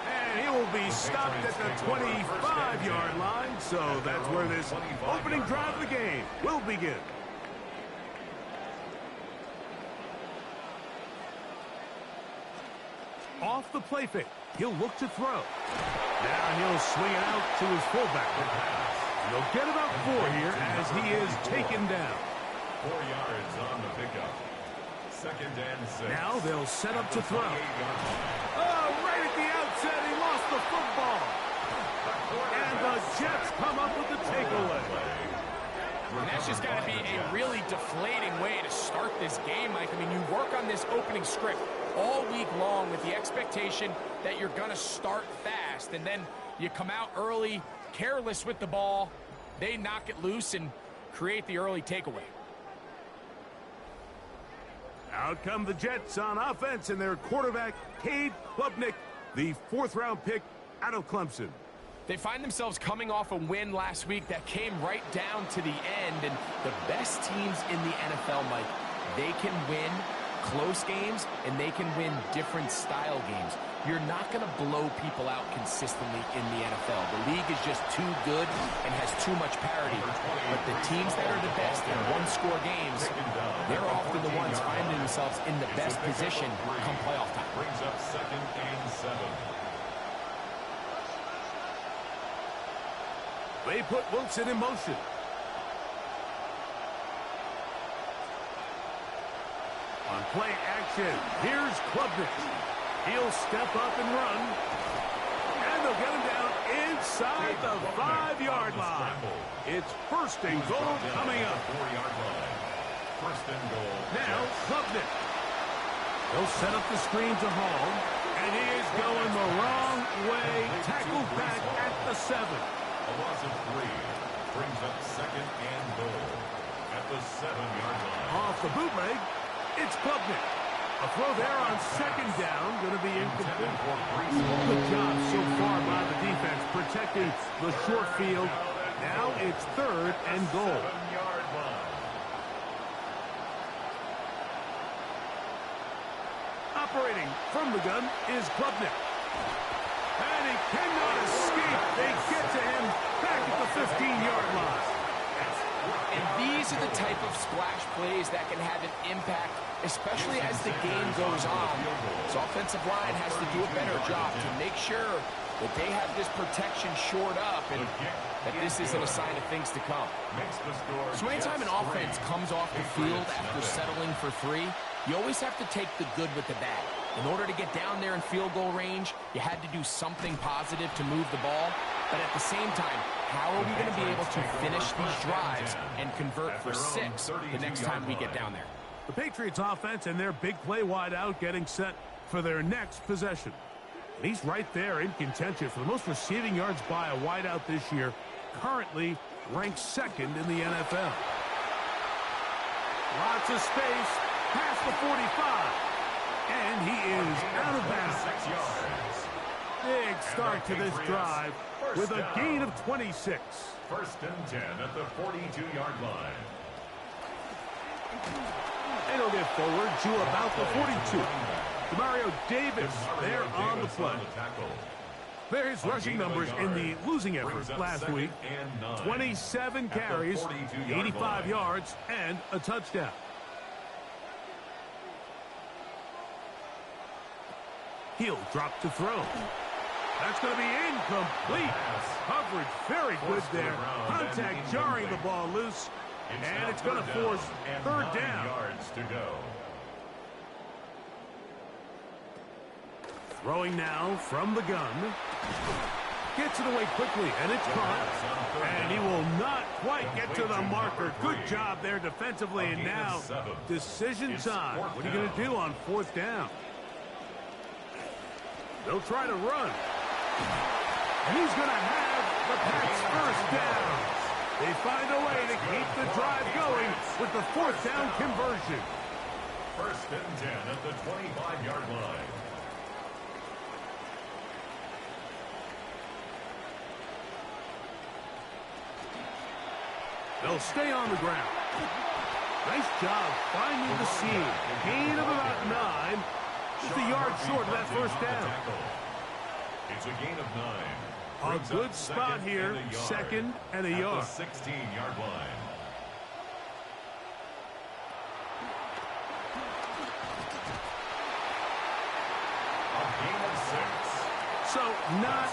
And he will be stopped at the 25-yard line, so that's where this opening drive of the game will begin. Off the play fake, he'll look to throw. Now he'll swing it out to his fullback. He'll get about 4 here as he is taken down. 4 yards on the pickup. 2nd and 6. Now they'll set up to throw. Oh, right at the outset, he lost the football. And the Jets come up with the takeaway. And that's just got to be a really deflating way to start this game, Mike. I mean, you work on this opening script all week long with the expectation that you're going to start fast, and then you come out early, careless with the ball. They knock it loose and create the early takeaway. Out come the Jets on offense, and their quarterback, Cade Klubnik, the 4th-round pick out of Clemson. They find themselves coming off a win last week that came right down to the end, and the best teams in the NFL, Mike, they can win close games, and they can win different style games. You're not going to blow people out consistently in the NFL. The league is just too good and has too much parity. But the teams that are the best in one-score games, they're often the ones finding themselves in the best position come playoff time. Brings up 2nd and 7. They put Wilson in motion. On play action, here's Klubnik. He'll step up and run. And they'll get him down inside the 5-yard line. It's 1st and goal coming up. 4-yard line. 1st and goal. Now, Klubnik. He'll set up the screen to Hall. And he is going the wrong way. Tackled back at the 7. A loss of 3. Brings up 2nd and goal at the 7-yard line. Off the bootleg, it's Klubnik. A throw there on 2nd down, going to be incomplete. Good job so far by the defense protecting the short field. Now it's 3rd and goal. 7-yard line. Operating from the gun is Klubnik. And he cannot escape. They get to him back at the 15-yard line. And these are the type of splash plays that can have an impact, especially as the game goes on. This offensive line has to do a better job to make sure that they have this protection shored up and that this isn't a sign of things to come. So anytime an offense comes off the field after settling for 3, you always have to take the good with the bad. In order to get down there in field goal range, you had to do something positive to move the ball. But at the same time, how are we going to be able to finish these drives and convert for 6 the next time we get down there? The Patriots offense and their big play wide out getting set for their next possession. He's right there in contention for the most receiving yards by a wideout this year, currently ranked second in the NFL. Lots of space, past the 45, and he is out of bounds. 6 yards. Big start to this drive with a gain of 26. First and 10 at the 42-yard line. And he'll get forward to about the 42. Mario Davis there on the play. There's rushing numbers in the losing effort last week. 27 carries, 85 yards, and a touchdown. He'll drop to throw. That's going to be incomplete. Coverage very good there. Contact jarring the ball loose. And it's going to force third down. Yards to go. Throwing now from the gun. Gets it away quickly, and it's caught. And he will not quite get to the marker. Good job there defensively, and now decision time. What are you going to do on fourth down? They'll try to run. And he's going to have the Pats first down. They find a way to keep the drive going with the fourth down conversion. First and 10 at the 25-yard line. They'll stay on the ground. Nice job finding the seam. Gain of about 9. Just a yard short of that first down. It's a gain of 9. A good spot here. Second and a yard. At the 16-yard line. A gain of 6. So not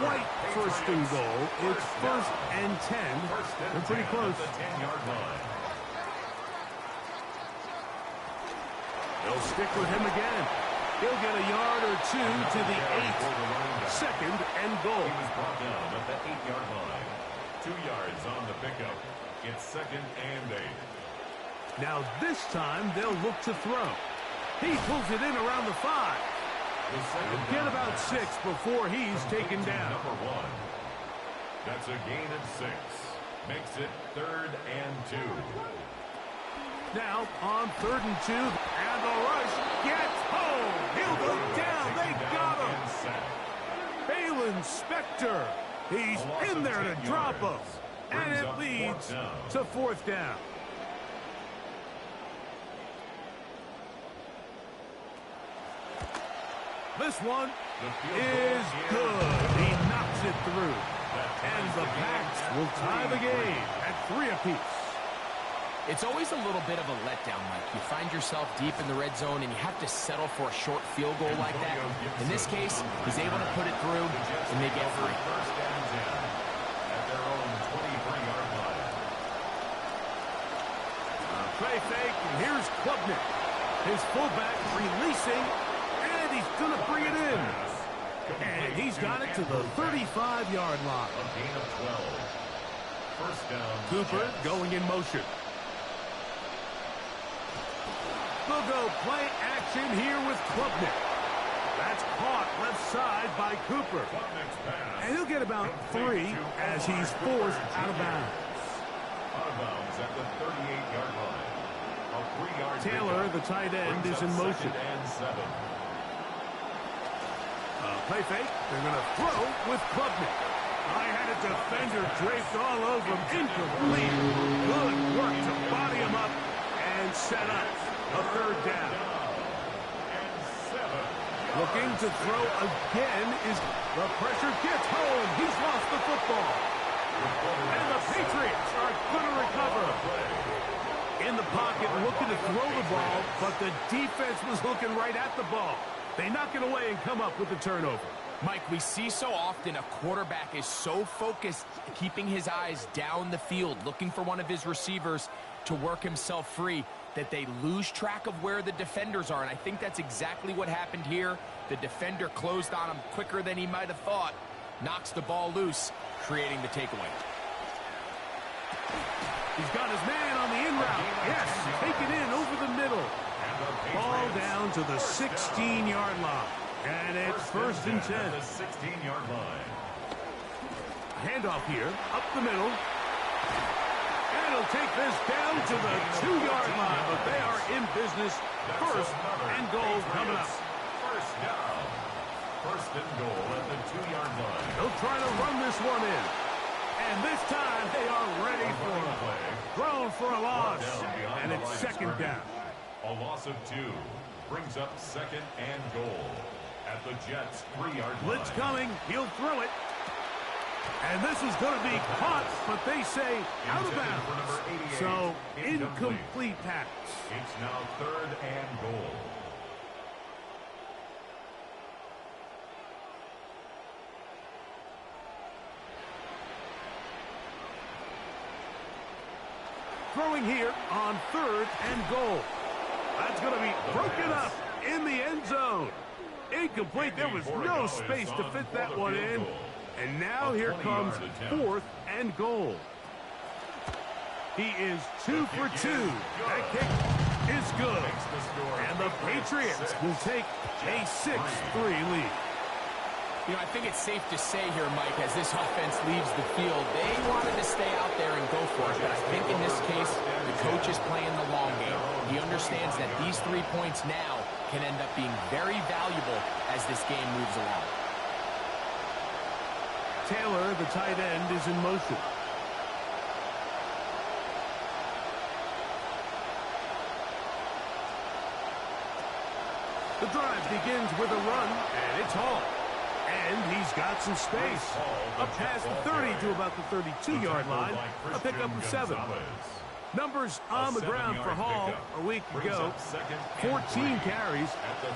quite first and goal. It's first and 10. They're pretty close. The 10-yard line. They'll stick with him again. He'll get a yard or two to the 8. Second and goal. He was brought down at the 8-yard line. 2 yards on the pickup. It's second and 8. Now this time they'll look to throw. He pulls it in around the 5. He'll get about 6 before he's taken down. Number 1. That's a gain of 6. Makes it third and 2. Now on third and 2, and the rush gets home. He'll go down. They got him. Balin Spector. He's in there to drop him. And it leads to fourth down. This one is good. He knocks it through. And the Pats will tie the game at 3 apiece. It's always a little bit of a letdown, Mike. You find yourself deep in the red zone, and you have to settle for a short field goal like that. In this case, he's able to put it through, and they get 3. First and 10 at their own 23-yard line. Play fake, and here's Klubnik. His fullback releasing, and he's going to bring it in. And he's got it to the 35-yard line. A gain of 12. First down. Cooper going in motion. They'll go play action here with Klubnik. That's caught left side by Cooper. And he'll get about 3 as he's forced out of bounds. Out of bounds at the 38-yard line. A 3-yard Taylor, the tight end, is in motion. And 7. Play fake. They're going to throw with Klubnik. I had a defender draped all over him. Incomplete. Good work to body him up and set up a third down. Looking to throw again is the pressure gets home. He's lost the football. And the Patriots are going to recover. In the pocket looking to throw the ball, but the defense was looking right at the ball. They knock it away and come up with the turnover. Mike, we see so often a quarterback is so focused, keeping his eyes down the field, looking for one of his receivers to work himself free, that they lose track of where the defenders are. And I think that's exactly what happened here. The defender closed on him quicker than he might have thought, knocks the ball loose, creating the takeaway. He's got his man on the in route. Yes, take it in over the middle. Ball down to the 16-yard line. And it's first and 10. At the 16-yard line. Handoff here, up the middle. And he'll take this down to the 2-yard line, but they are in business. First and goal coming up. First down. First and goal at the 2-yard line. They'll try to run this one in. And this time they are ready for it. Thrown for a loss. And it's second down. A loss of 2 brings up second and goal at the Jets' 3-yard line. Blitz coming. He'll throw it. And this is going to be caught, but they say out of bounds. So, incomplete pass. It's now third and goal. Throwing here on third and goal. That's going to be broken up in the end zone. Incomplete. There was no space to fit that one in. And now here comes fourth and goal. He is 2 for 2. That kick is good. And the Patriots will take a 6-3 lead. You know, I think it's safe to say here, Mike, as this offense leaves the field, they wanted to stay out there and go for it. But I think in this case, the coach is playing the long game. He understands that these 3 points now can end up being very valuable as this game moves along. Taylor, the tight end, is in motion. The drive begins with a run, and it's Hall. And he's got some space. Up past the 30 to about the 32-yard line. A pickup of 7. Numbers on the ground for Hall a week ago. 14 carries,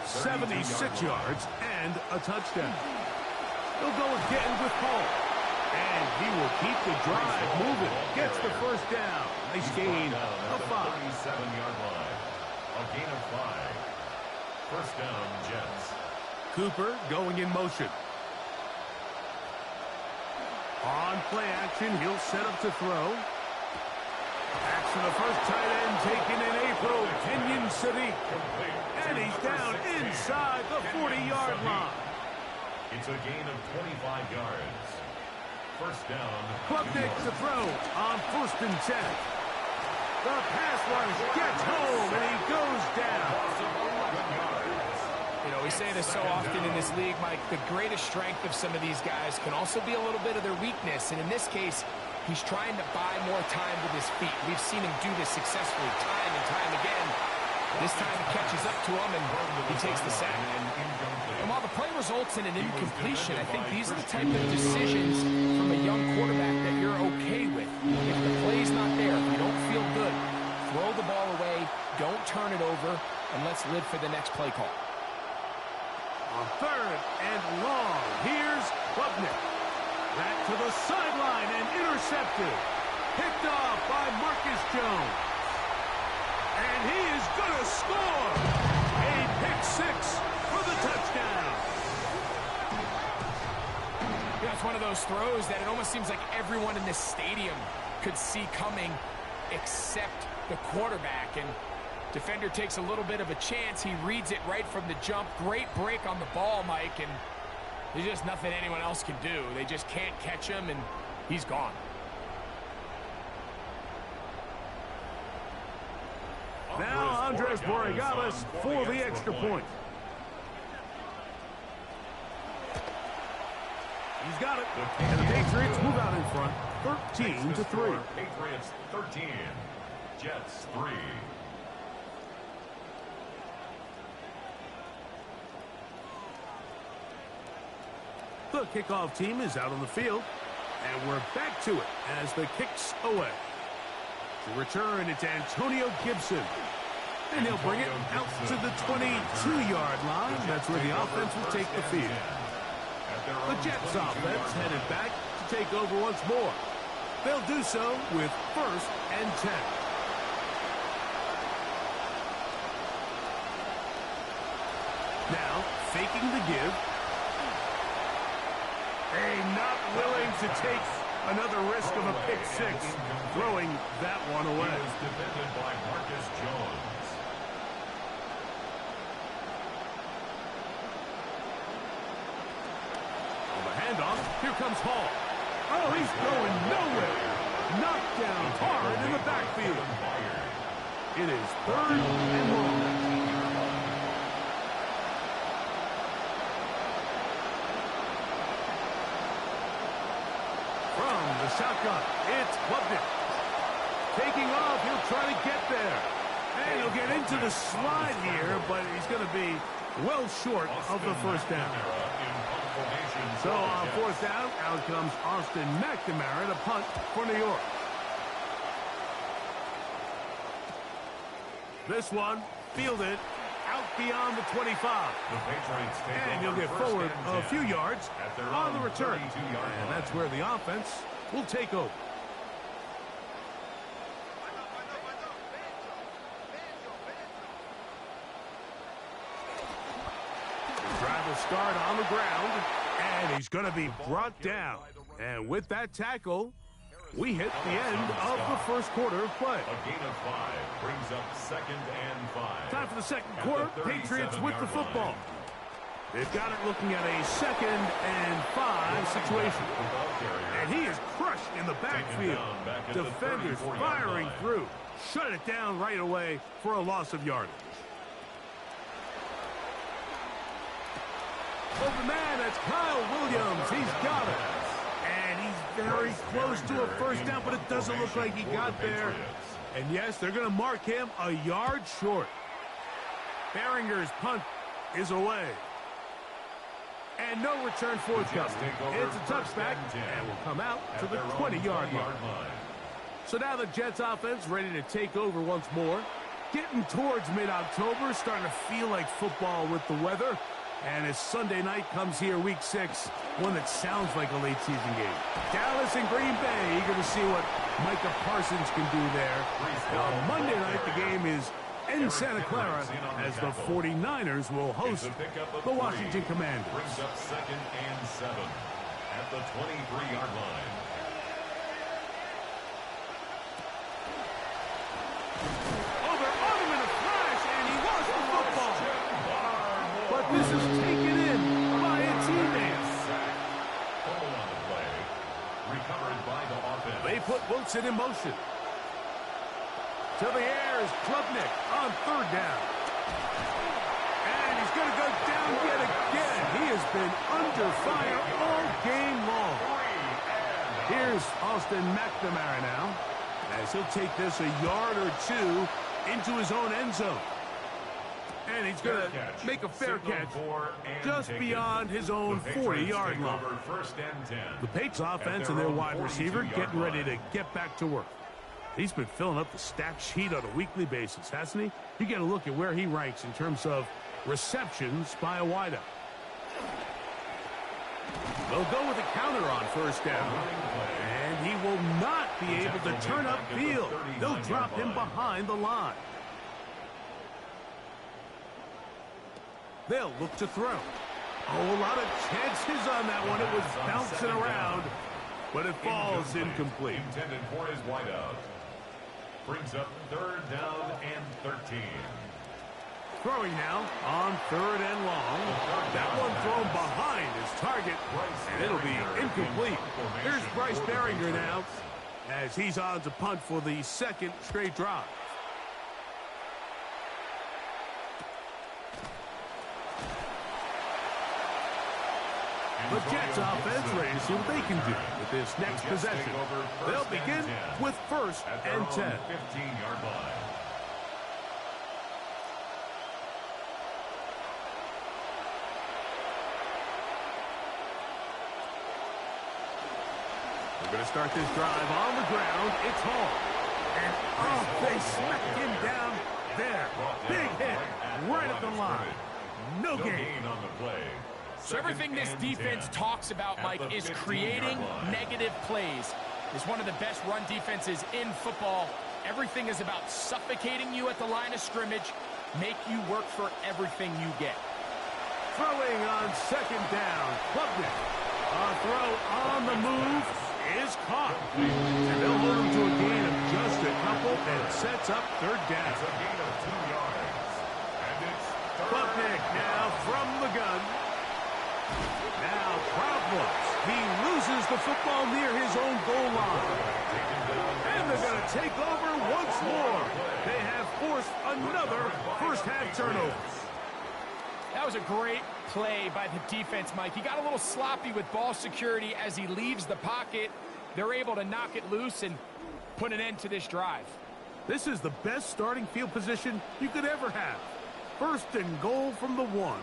76 yards, and a touchdown. He'll go again with Hall. And he will keep the drive moving. Gets the first down. Nice gain of 5. 37-yard line. A gain of 5. First down, Jets. Cooper going in motion. On play action, he'll set up to throw. That's the first tight end taken in April, Kenyon City. And he's down inside the 40-yard line. It's a gain of 25 yards. First down. Klubnik to throw on first and 10. The pass rush gets home, and he goes down. You know, we say this so often in this league, Mike, the greatest strength of some of these guys can also be a little bit of their weakness. And in this case, he's trying to buy more time with his feet. We've seen him do this successfully time and time again. This time he catches up to him, and he takes the sack. And while the play results in an incompletion, I think these are the type of decisions from a young quarterback that you're okay with. If the play's not there, if you don't feel good, throw the ball away, don't turn it over, and let's live for the next play call. On third and long, here's Klubnik. Back to the sideline and intercepted. Picked off by Marcus Jones. And he is going to score. A pick-6 for the touchdown. Yeah, it's one of those throws that it almost seems like everyone in this stadium could see coming except the quarterback. And defender takes a little bit of a chance. He reads it right from the jump. Great break on the ball, Mike, and there's just nothing anyone else can do. They just can't catch him, and he's gone. Now Andres Borregales for the extra point. He's got it. And the Patriots move out in front, 13-3. Patriots 13, Jets 3. The kickoff team is out on the field, and we're back to it as the kick's away. To return, it's Antonio Gibson. And he'll bring it out to the 22-yard line. That's where the offense will take the field. The Jets offense headed back to take over once more. They'll do so with first and 10. Now, faking the give. Not willing to take another risk of a pick-6, throwing that one away. He was defended by Marcus Jones. handoff. Here comes Hall. Oh, he's going nowhere. Knocked down hard in the backfield. It is 3rd and long. From the shotgun, it's Klubnik. Taking off, he'll try to get there. And he'll get into the slide here, but he's going to be well short of the first down. So on 4th down, out comes Austin McNamara to punt for New York. This one fielded out beyond the 25. And he'll get forward a few yards on the return. And that's where the offense will take over. Drive will start on the ground, and he's going to be brought down. And with that tackle, we hit the end of the first quarter of play. A gain of 5 brings up 2nd and 5. Time for the second quarter. Patriots with the football. They've got it looking at a 2nd and 5 situation. And he is crushed in the backfield. Defenders firing through. Shut it down right away for a loss of yardage. Open man, that's Kyle Williams. He's got it. And he's very close to a first down, but it doesn't look like he got there. And yes, they're going to mark him a yard short. Behringer's punt is away. And no return forthcoming. It's a touchback, and will come out to the 20-yard line. So now the Jets offense ready to take over once more. Getting towards mid-October, starting to feel like football with the weather. And as Sunday night comes here, week 6, one that sounds like a late season game. Dallas and Green Bay, eager to see what Micah Parsons can do there. Now, on Monday night, the game is in Santa Clara as the 49ers will host the Washington Commanders. Brings up 2nd and 7 at the 23-yard line. Oh, they're on him in a flash, and he lost the football. But this is taken in by a teammate. Fumble on the play. Recovered by the offense. They put Wilson in motion. To the air is Klubnik on 3rd down. And he's going to go down yet again. He has been under fire all game long. Here's Austin McNamara now, as he'll take this a yard or 2 into his own end zone. And he's going to make a fair catch just beyond his own 40-yard line. The Patriots offense and their wide receiver getting ready to get back to work. He's been filling up the stat sheet on a weekly basis, hasn't he? You get a look at where he ranks in terms of receptions by a wideout. They'll go with a counter on 1st down. And he will not be able to turn upfield. They'll drop him behind the line. They'll look to throw. Oh, a lot of chances on that one. It was bouncing around, but it falls incomplete. Intended for his wideout. Brings up 3rd down and 13. Throwing now on 3rd and long. That one thrown behind his target, and it'll be incomplete. Here's Bryce Behringer now, as he's on to punt for the 2nd straight drive. The Jets offense ready to see what they can do with this next possession. They'll begin with 1st and 10. 15-yard line. We're going to start this drive on the ground. It's Hall. And oh, they smacked him down there. Big hit right at the line. No gain on the play. So everything this defense talks about, Mike, is creating negative plays. It's one of the best run defenses in football. Everything is about suffocating you at the line of scrimmage, make you work for everything you get. Throwing on 2nd down. Klubnik. A throw on the move is caught. And they'll hold him to a gain of just a couple, and it sets up 3rd down. It's a gain of 2 yards. And it's Klubnik now from the gun. Now problems. He his own goal line. And they're going to take over once more. They have forced another first-half turnover. That was a great play by the defense, Mike. He got a little sloppy with ball security as he leaves the pocket. They're able to knock it loose and put an end to this drive. This is the best starting field position you could ever have. First and goal from the 1.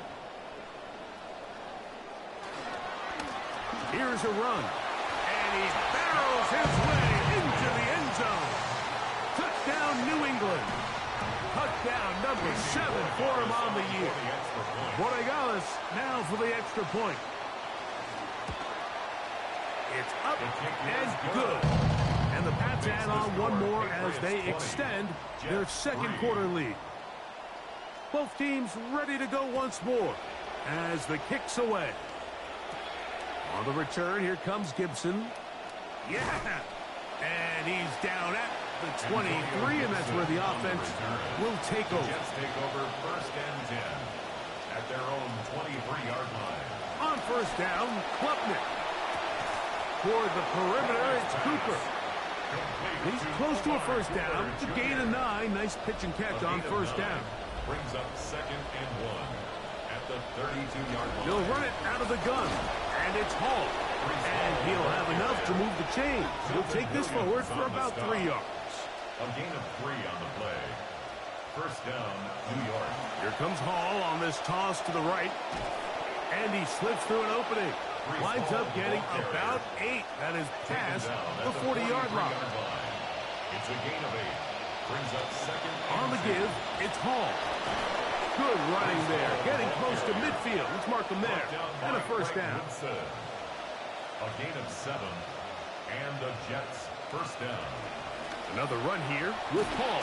Here's a run. And he barrels his way into the end zone. Touchdown, New England. Touchdown number 7 for him on the year. Borregales now for the extra point. It's up and good. And the Pats add on one more as they extend their second quarter lead. Both teams ready to go once more as the kick's away. On the return, here comes Gibson. Yeah! And he's down at the 23, and that's where the offense will take over. Jets take over first and 10 at their own 23-yard line. On first down, Klubnik. Toward the perimeter, it's Cooper. He's close to a first down. It's a gain of 9. Nice pitch and catch on first down. Brings up second and 1 at the 32-yard line. He'll run it out of the gun, and it's Hall. And he'll have enough to move the chains. He'll take this forward for about 3 yards. A gain of 3 on the play. First down, New York. Here comes Hall on this toss to the right. And he slips through an opening. Winds up getting about 8. That is past the 40-yard line. It's a gain of 8. Brings up second. On the give, it's Hall. Good running there. Getting close to midfield. Let's mark him there. And a first down. A gain of 7. And the Jets first down. Another run here with Paul.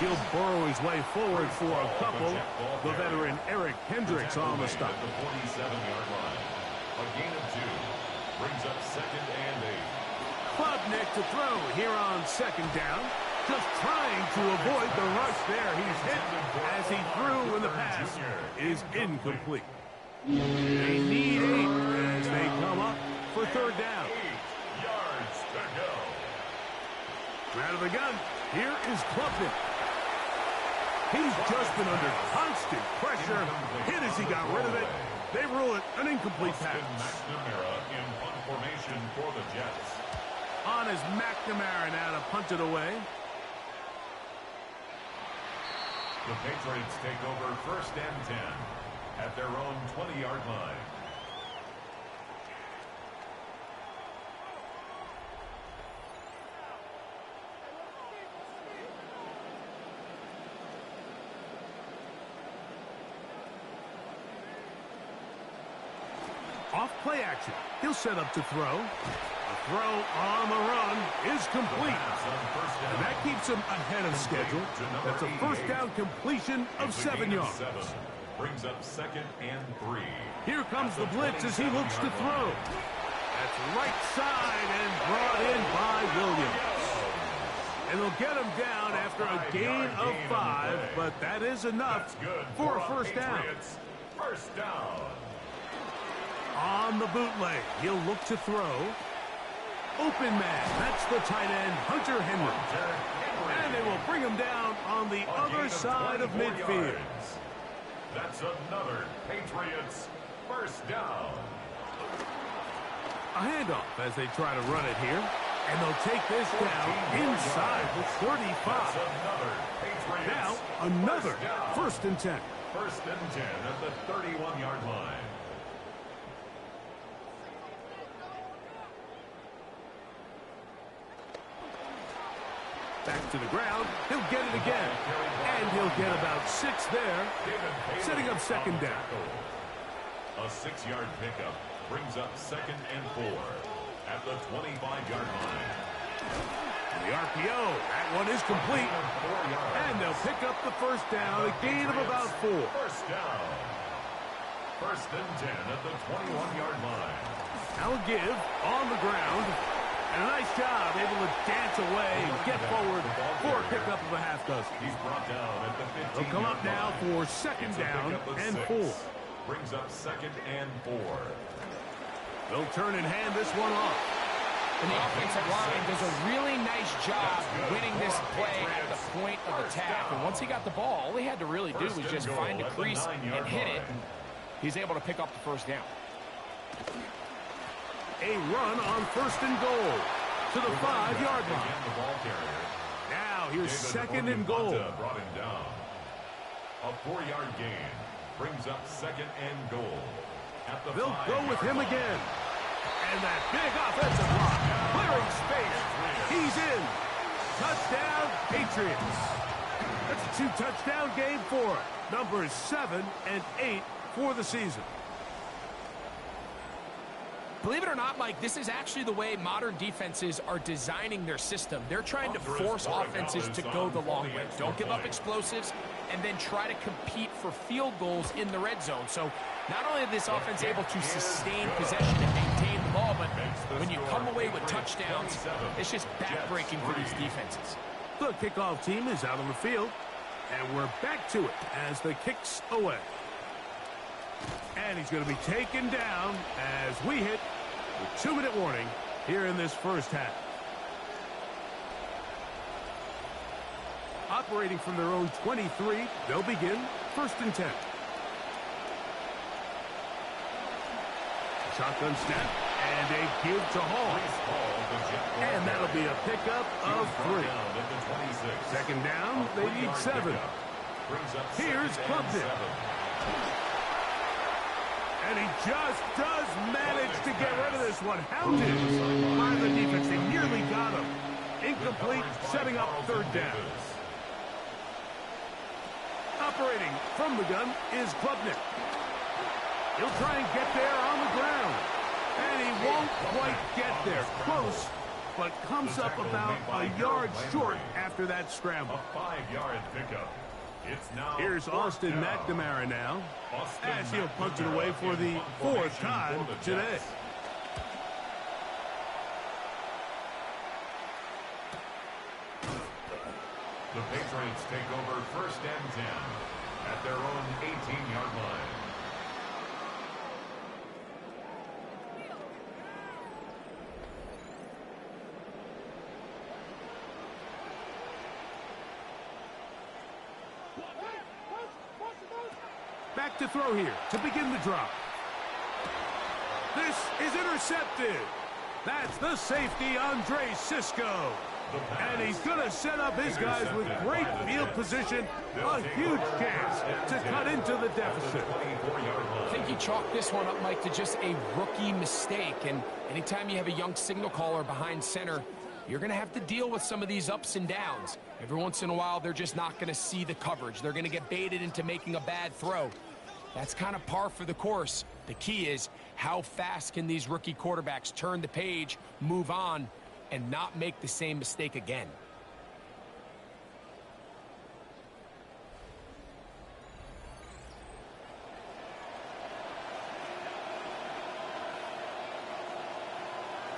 He'll burrow his way forward for a couple. The veteran Eric Hendricks on the stop. At the 47-yard line. A gain of 2. Brings up second and 8. Klubnik to throw here on second down. Just trying to avoid the rush there. He's hit as he threw, and the pass is incomplete. They need 8 as they come up for third down. 8 yards to go. Out of the gun, here is Klubnik. He's just been under constant pressure. Hit as he got rid of it. They rule it an incomplete pass. McNamara in punt formation for the Jets. On is McNamara now to punt it away. The Patriots take over first and 10 at their own 20-yard line. Off play action. He'll set up to throw. A throw on the run is complete. And that keeps him ahead of schedule. That's a first down completion of 7 yards. Brings up second and 3. Here comes the blitz as he looks to throw. That's right side and brought in by Williams. And they'll get him down after a gain of 5, but that is enough for a first down. First down. On the bootleg, he'll look to throw. Open man, that's the tight end, Hunter Henry. And they will bring him down on the other side of midfield. That's another Patriots first down. A handoff as they try to run it here. And they'll take this down inside the 35. Now, another first and 10. First and 10 at the 31-yard line. Back to the ground. He'll get it again. And he'll get about 6 there, setting up second down. A 6-yard pickup brings up second and 4 at the 25-yard line. The RPO, that one is complete. And they'll pick up the first down, a gain of about 4. First down. First and 10 at the 21-yard line. Now a give on the ground. And a nice job, able to dance away and get forward for a pickup of a half dozen. He's brought down at the 15. They'll come up now for second down and 4. Brings up second and 4. They'll turn and hand this one off. And the offensive line does a really nice job winning this play at the point of attack. And once he got the ball, all he had to really do was just find a crease and hit it. And he's able to pick up the first down. A run on 1st and goal to the 5-yard line. Now here's 2nd and goal. Brought him down. A 4-yard gain brings up 2nd and goal. They'll go with him again. And that big offensive block. Clearing space. He's in. Touchdown, Patriots. That's a 2-touchdown game for numbers 7 and 8 for the season. Believe it or not, Mike, this is actually the way modern defenses are designing their system. They're trying to force offenses to go the long way. Don't give up explosives, and then try to compete for field goals in the red zone. So not only is this offense able to sustain possession and maintain the ball, but when you come away with touchdowns, it's just backbreaking for these defenses. The kickoff team is out on the field, and we're back to it as the kick's away. And he's going to be taken down as we hit the 2-minute warning here in this first half. Operating from their own 23, they'll begin 1st and 10. Shotgun snap and a give to Hall. And that'll be a pickup of 3. 2nd down, they need 7. Here's Clumpton. And he just does manage to get rid of this one. Hounded by the defense. They nearly got him. Incomplete, setting up 3rd down. Operating from the gun is Klubnik. He'll try and get there on the ground. And he won't quite get there. Close, but comes up about a yard short after that scramble. A 5-yard pickup. It's now Here's Austin McNamara now, as he'll punch it away for the 4th time today. The Patriots take over 1st and 10 at their own 18-yard line. Back to throw here to begin the drive. This is intercepted. That's the safety, Andre Sisco. And he's going to set up his guys with great field position. A huge chance to cut into the deficit. I think you chalk this one up, Mike, to just a rookie mistake. And anytime you have a young signal caller behind center, you're going to have to deal with some of these ups and downs. Every once in a while, they're just not going to see the coverage. They're going to get baited into making a bad throw. That's kind of par for the course. The key is how fast can these rookie quarterbacks turn the page, move on, and not make the same mistake again.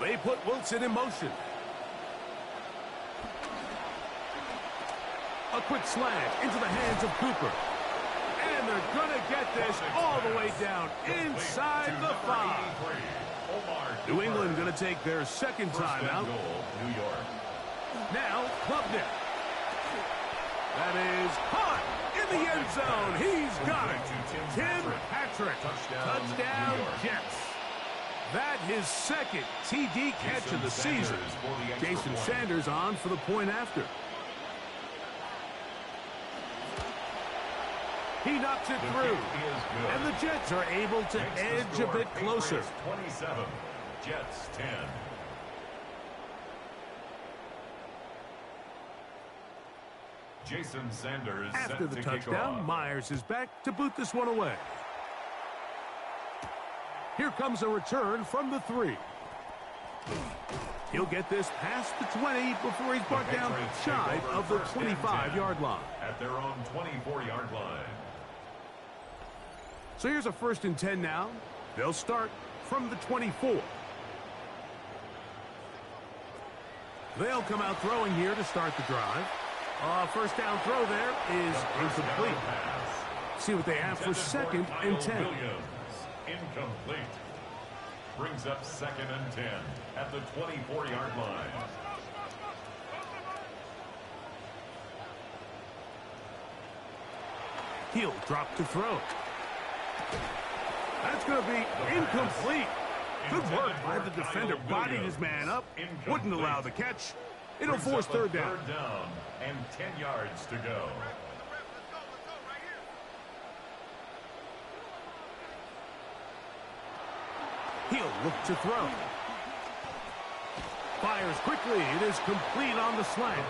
They put Wilson in motion. A quick slant into the hands of Cooper. And they're going to get this all the way down inside the 5. New England going to take their 2nd time out. New York. Now, Klubnik. That is hot in the end zone. He's got it. Tim Patrick. Touchdown, Jets. That his 2nd TD catch of the season. Jason Sanders on for the point after. He knocks it through. And the Jets are able to edge a bit closer. 27, Jets 10. Jason Sanders After the touchdown, Myers is back to boot this one away. Here comes a return from the 3. He'll get this past the 20 before he's brought down shy of the 25-yard line. At their own 24-yard line. So here's a 1st and 10 now. They'll start from the 24. They'll come out throwing here to start the drive. First down throw there is incomplete. See what they have for 2nd and 10. Incomplete. Brings up 2nd and 10 at the 24-yard line. He'll drop to throw. That's going to be incomplete. Good work by the defender. Bodied his man up. Wouldn't allow the catch. It'll force third down. Third down and 10 yards to go. He'll look to throw. Fires quickly. It is complete on the slant.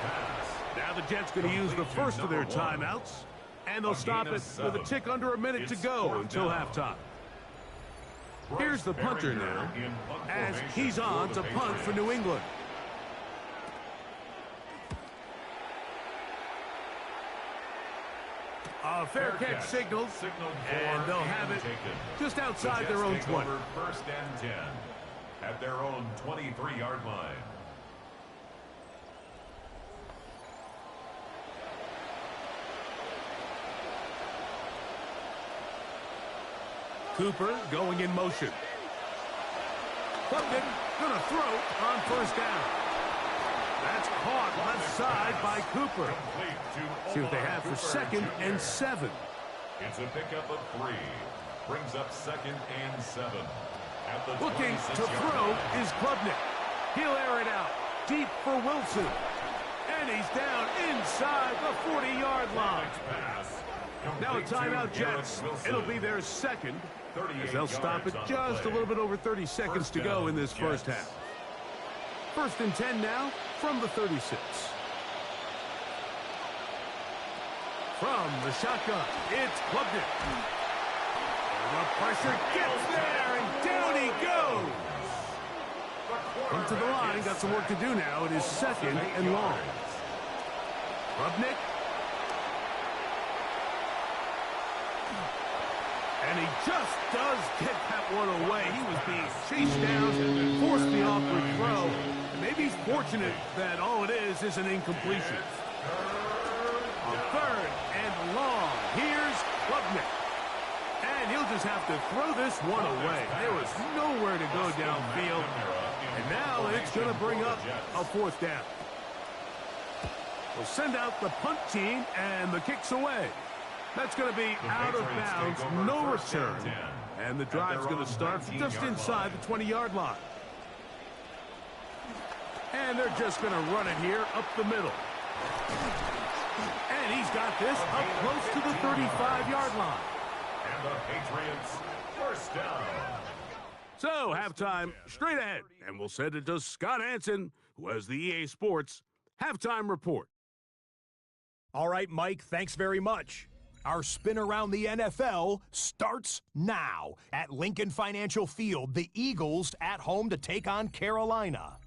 Now the Jets going to use the first of their timeouts. And they'll stop it with a tick under a minute to go until halftime. Here's the punter now, as he's on to punt for New England. A fair catch signaled, and they'll have it just outside their own 20. First and 10 at their own 23-yard line. Cooper going in motion. Klubnik gonna throw on first down. That's caught left side by Cooper. See what they have for 2nd and 7. It's a pickup of 3. Brings up 2nd and 7. At the Looking to throw is Klubnik. He'll air it out deep for Wilson. And he's down inside the 40-yard line. Now a timeout, Jets. It'll be their second, as they'll stop it just a little bit over 30 seconds to go in this first half. 1st and 10 now from the 36. From the shotgun, it's Klubnik. The pressure gets there, and down he goes. Into the line, got some work to do now. It is 2nd and long. Klubnik. And he just does get that one away. He was being chased down and forced the awkward throw. And maybe he's fortunate that all it is an incompletion. On 3rd and long, here's Klubnik. And he'll just have to throw this one away. There was nowhere to go downfield. And now it's going to bring up a 4th down. We'll send out the punt team, and the kick's away. That's going to be out of bounds, no return. And the drive's going to start just inside the 20-yard line. And they're just going to run it here up the middle. And he's got this up close to the 35-yard line. And the Patriots first down. So, halftime straight ahead. And we'll send it to Scott Hansen, who has the EA Sports halftime report. All right, Mike, thanks very much. Our spin around the NFL starts now at Lincoln Financial Field. The Eagles at home to take on Carolina.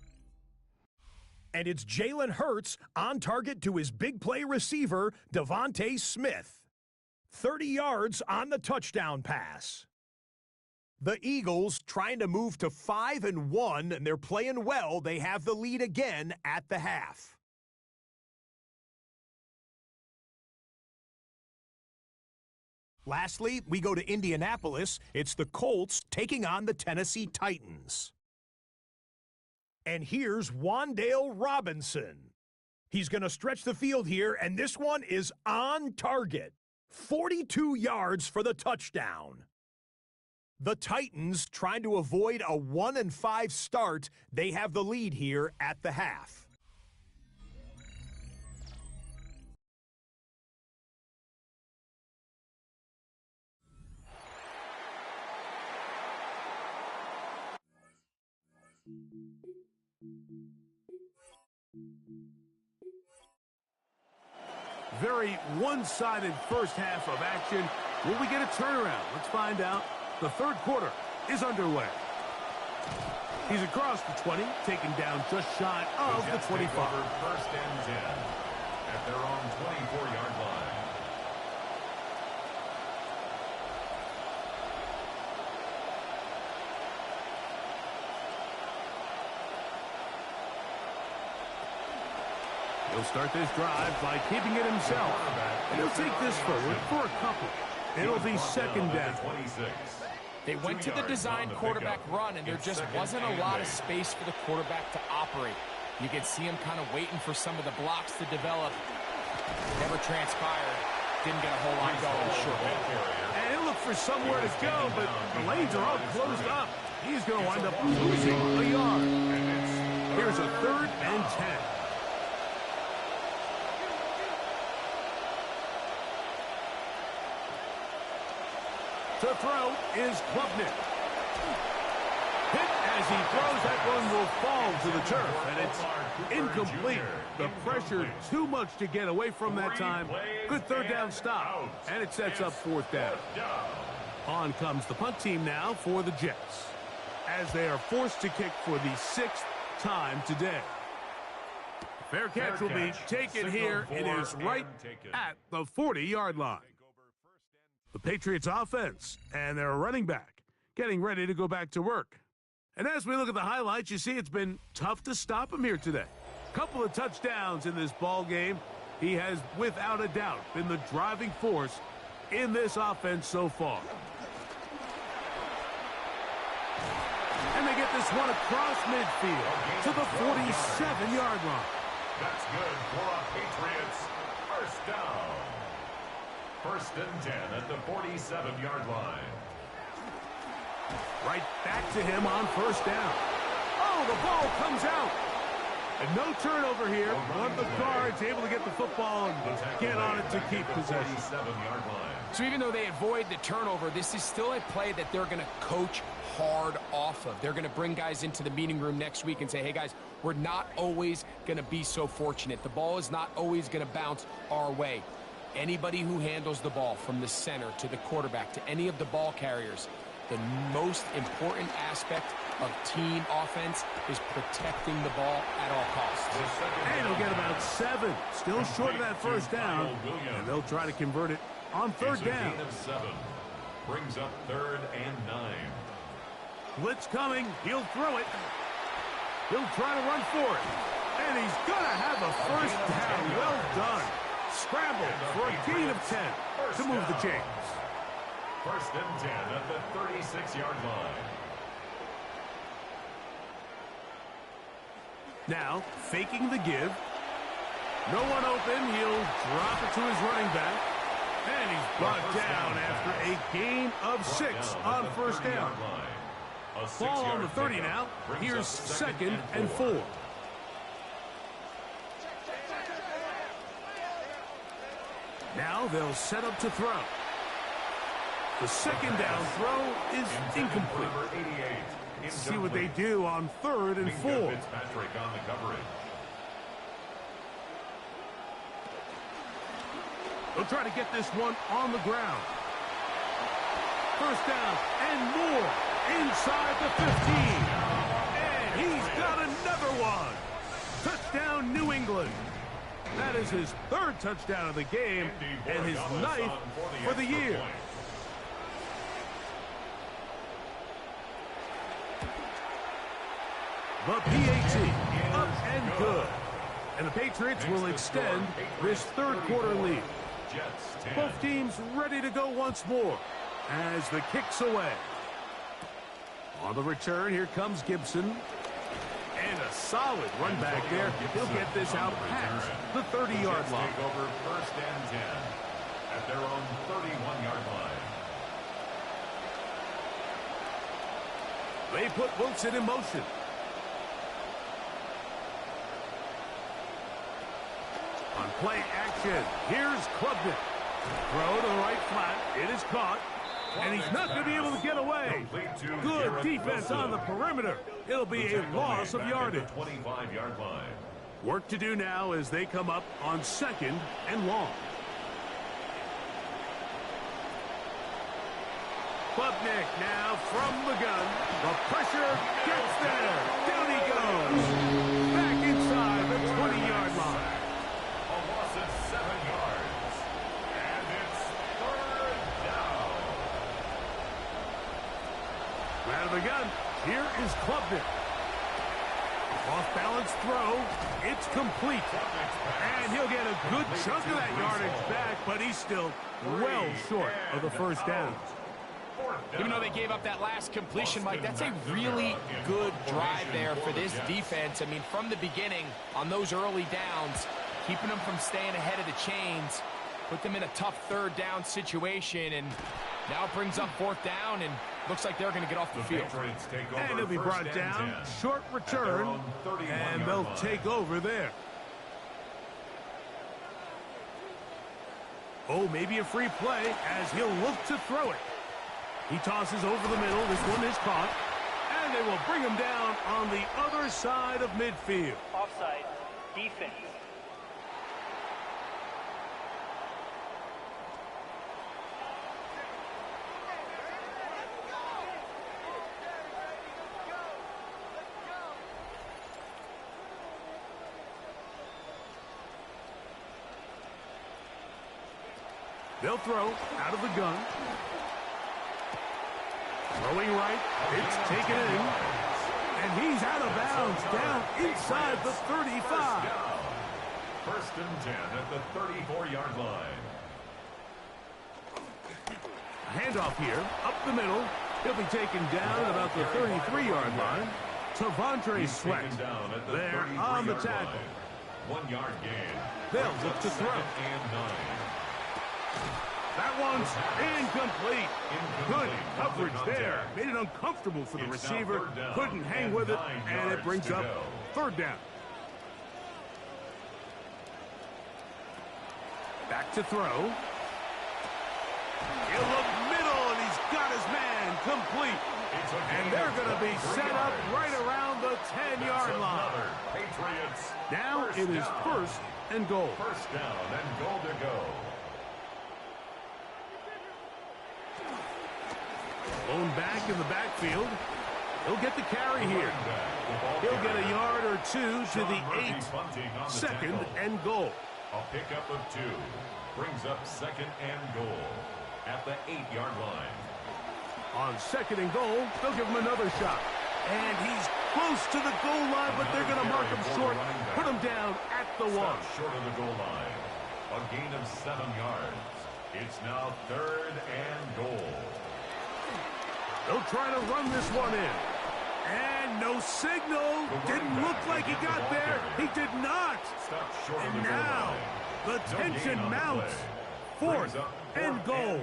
And it's Jalen Hurts on target to his big play receiver, Devontae Smith. 30 yards on the touchdown pass. The Eagles trying to move to 5-1, and they're playing well. They have the lead again at the half. Lastly, we go to Indianapolis. It's the Colts taking on the Tennessee Titans. And here's Wan'Dale Robinson. He's going to stretch the field here, and this one is on target. 42 yards for the touchdown. The Titans trying to avoid a 1-5 start. They have the lead here at the half. Very one-sided first half of action. Will we get a turnaround? Let's find out. The third quarter is underway. He's across the 20, taken down just shy of the 25. First and 10 at their own 24-yard line. He'll start this drive by keeping it himself. And he'll take this forward for a couple. It'll be second down. They went to the design quarterback run, and there just wasn't a lot of space for the quarterback to operate. You can see him kind of waiting for some of the blocks to develop. Never transpired. Didn't get a whole lot going shortly. And he'll look for somewhere to go, but the lanes are all closed up. He's going to wind up losing a yard. Here's a 3rd and 10. To throw is Klubnik. Hit as he throws, that one will fall to the turf, and it's incomplete. The pressure too much to get away from that time. Good 3rd down stop, and it sets up 4th down. On comes the punt team now for the Jets, as they are forced to kick for the 6th time today. Fair catch will be taken here. It is right at the 40-yard line. The Patriots offense and their running back getting ready to go back to work. And as we look at the highlights, you see it's been tough to stop him here today. Couple of touchdowns in this ball game. He has, without a doubt, been the driving force in this offense so far. And they get this one across midfield to the 47-yard line. That's good for a Patriots first down. 1st and 10 at the 47-yard line. Right back to him on 1st down. Oh, the ball comes out. And no turnover here. One of the guards able to get the football and get on it to keep possession. 47-yard line. So even though they avoid the turnover, this is still a play that they're going to coach hard off of. They're going to bring guys into the meeting room next week and say, hey, guys, we're not always going to be so fortunate. The ball is not always going to bounce our way. Anybody who handles the ball from the center to the quarterback to any of the ball carriers, the most important aspect of team offense is protecting the ball at all costs. And he'll get about 7. Still short of that 1st down. And they'll try to convert it on 3rd down. Of 7. Brings up 3rd and 9. Blitz coming. He'll throw it. He'll try to run for it. And he's going to have a 1st down. Well done. Scramble for a gain of 10 to move the chains. 1st and 10 at the 36-yard line. Now, faking the give. No one open. He'll drop it to his running back. And he's brought down after a gain of 6 on 1st down. Ball on the 30 now. Here's 2nd and 4. Now they'll set up to throw. The 2nd down throw is incomplete. Let's see what they do on 3rd and 4. Fitzpatrick on the coverage. They'll try to get this one on the ground. 1st down and more inside the 15. And he's got another one. Touchdown, New England. That is his 3rd touchdown of the game and his 9th for the year. The PAT, up and good. And the Patriots will extend this 3rd quarter lead. Both teams ready to go once more as the kick's away. On the return, here comes Gibson. And a solid run back there. He'll get this out past the 30-yard line. Take over 1st and 10 at their own 31-yard line. They put Wilson in motion. On play action, here's Klubnik. Throw to the right flat. It is caught. And he's not going to be able to get away. Good defense on the perimeter. It'll be a loss of yardage. 25-yard line. Work to do now as they come up on 2nd and long. Klubnik now from the gun. The pressure gets there. Down he goes. Back inside the 20-yard line. A loss of 7 yards. And it's 3rd down. Out of the gun. Here is Klubnik. Off-balance throw. It's complete. And he'll get a good chunk of that yardage back, but he's still well short of the 1st down. Even though they gave up that last completion, Mike, that's a really good drive there for this defense. I mean, from the beginning, on those early downs, keeping them from staying ahead of the chains, put them in a tough third down situation, and now it brings up fourth down, and looks like they're going to get off the field. And it'll be brought down, short return, and they'll take over there. Oh, maybe a free play as he'll look to throw it. He tosses over the middle. This one is caught. And they will bring him down on the other side of midfield. Offside. Defense. They'll throw out of the gun. Throwing right. It's taken in. And he's out of bounds down inside the 35. First and 10 at the 34-yard line. Handoff here. Up the middle. He'll be taken down at about the 33-yard line. Tavontre Sweat there on the tackle. 1 yard gain. They'll look to throw. And 9. That one's incomplete. Good coverage there. Made it uncomfortable for the receiver. Couldn't hang with it, and it brings up third down. Back to throw. He'll look middle, and he's got his man complete. And they're going to be set up right around the 10-yard line. Now it is first and goal. First down and goal to go. Blown back in the backfield. He'll get the carry here. He'll get a yard or two to the 8. Second and goal. A pickup of 2 brings up second and goal at the 8-yard line. On second and goal, they'll give him another shot. And he's close to the goal line, but they're going to mark him short. Put him down at the 1. Short of the goal line. A gain of 7 yards. It's now third and goal. They'll try to run this one in. And no signal. Didn't look like he got there. He did not. And now the tension mounts. Fourth and goal.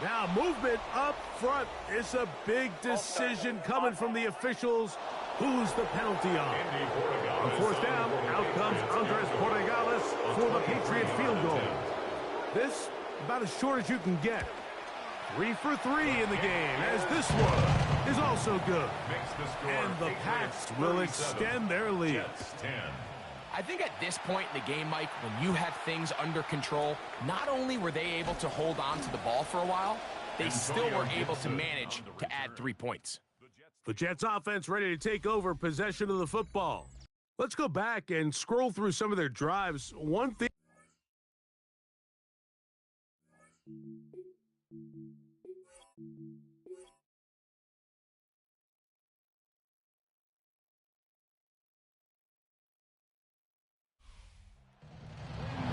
Now movement up front. It's a big decision coming from the officials. Who's the penalty on? On fourth down, out comes Andres Porregales for the Patriot field goal. This about as short as you can get. 3 for 3 in the game, as this one is also good. And the Pats will extend their lead. I think at this point in the game, Mike, when you have things under control, not only were they able to hold on to the ball for a while, they still were able to manage to add 3 points. The Jets offense ready to take over possession of the football. Let's go back and scroll through some of their drives. One thing.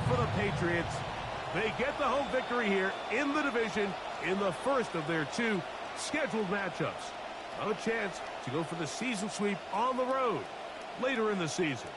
For the Patriots, they get the home victory here in the division in the first of their 2 scheduled matchups. Not a chance to go for the season sweep on the road later in the season.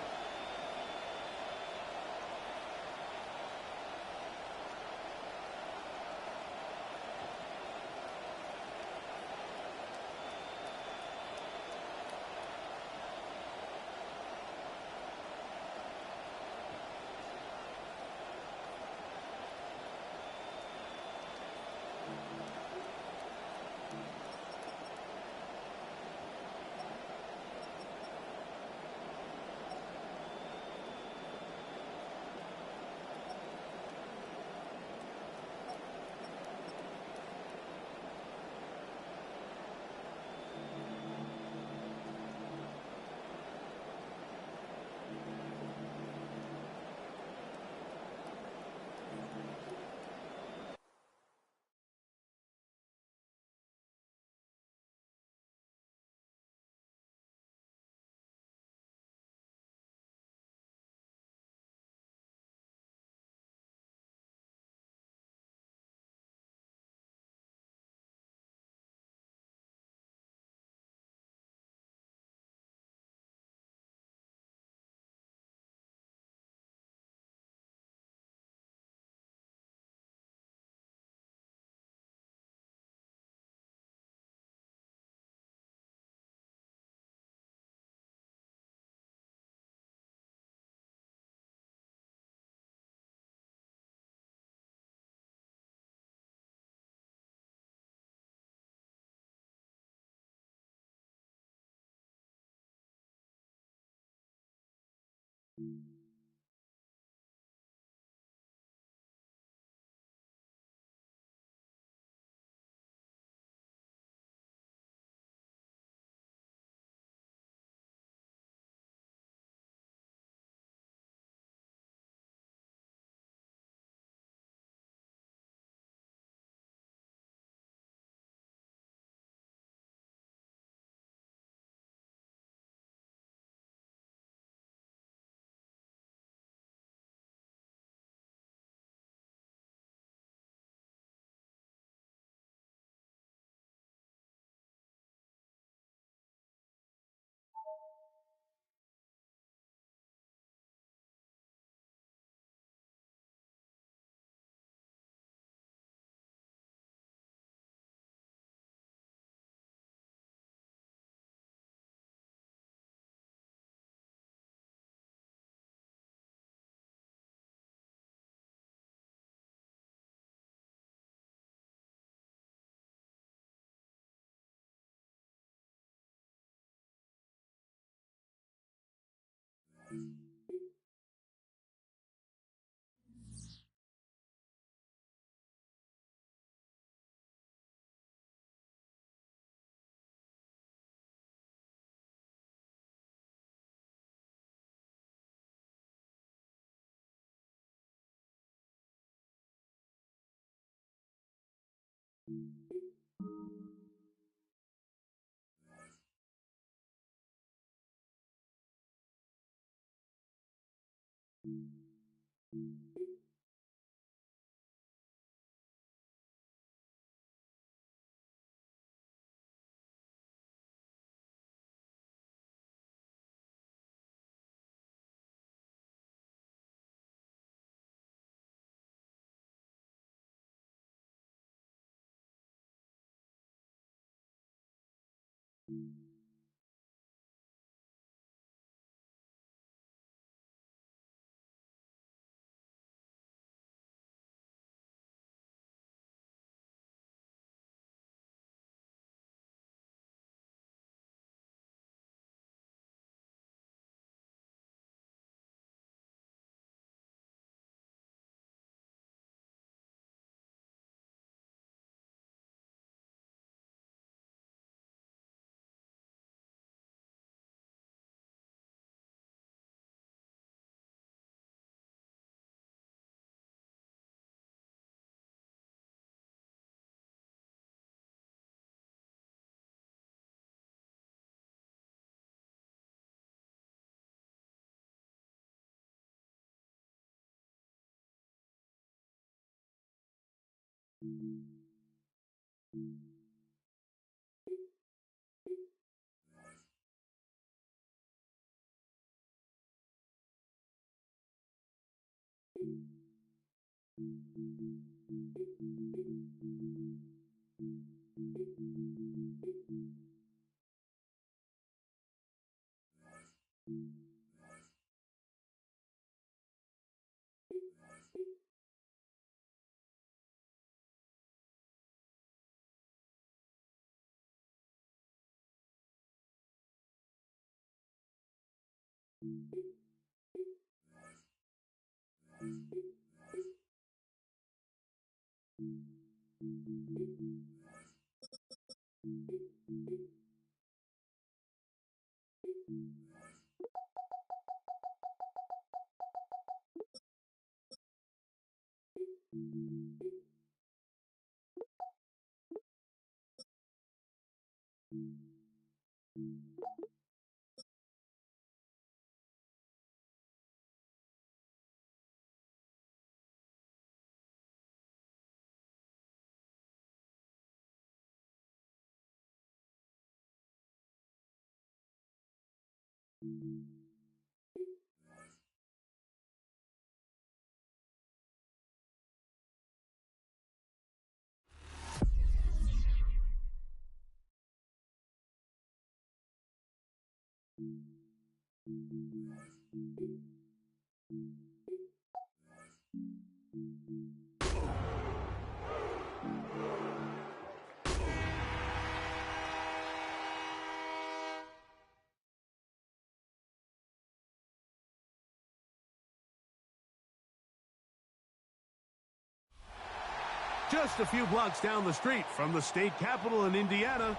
Just a few blocks down the street from the state capitol in Indiana,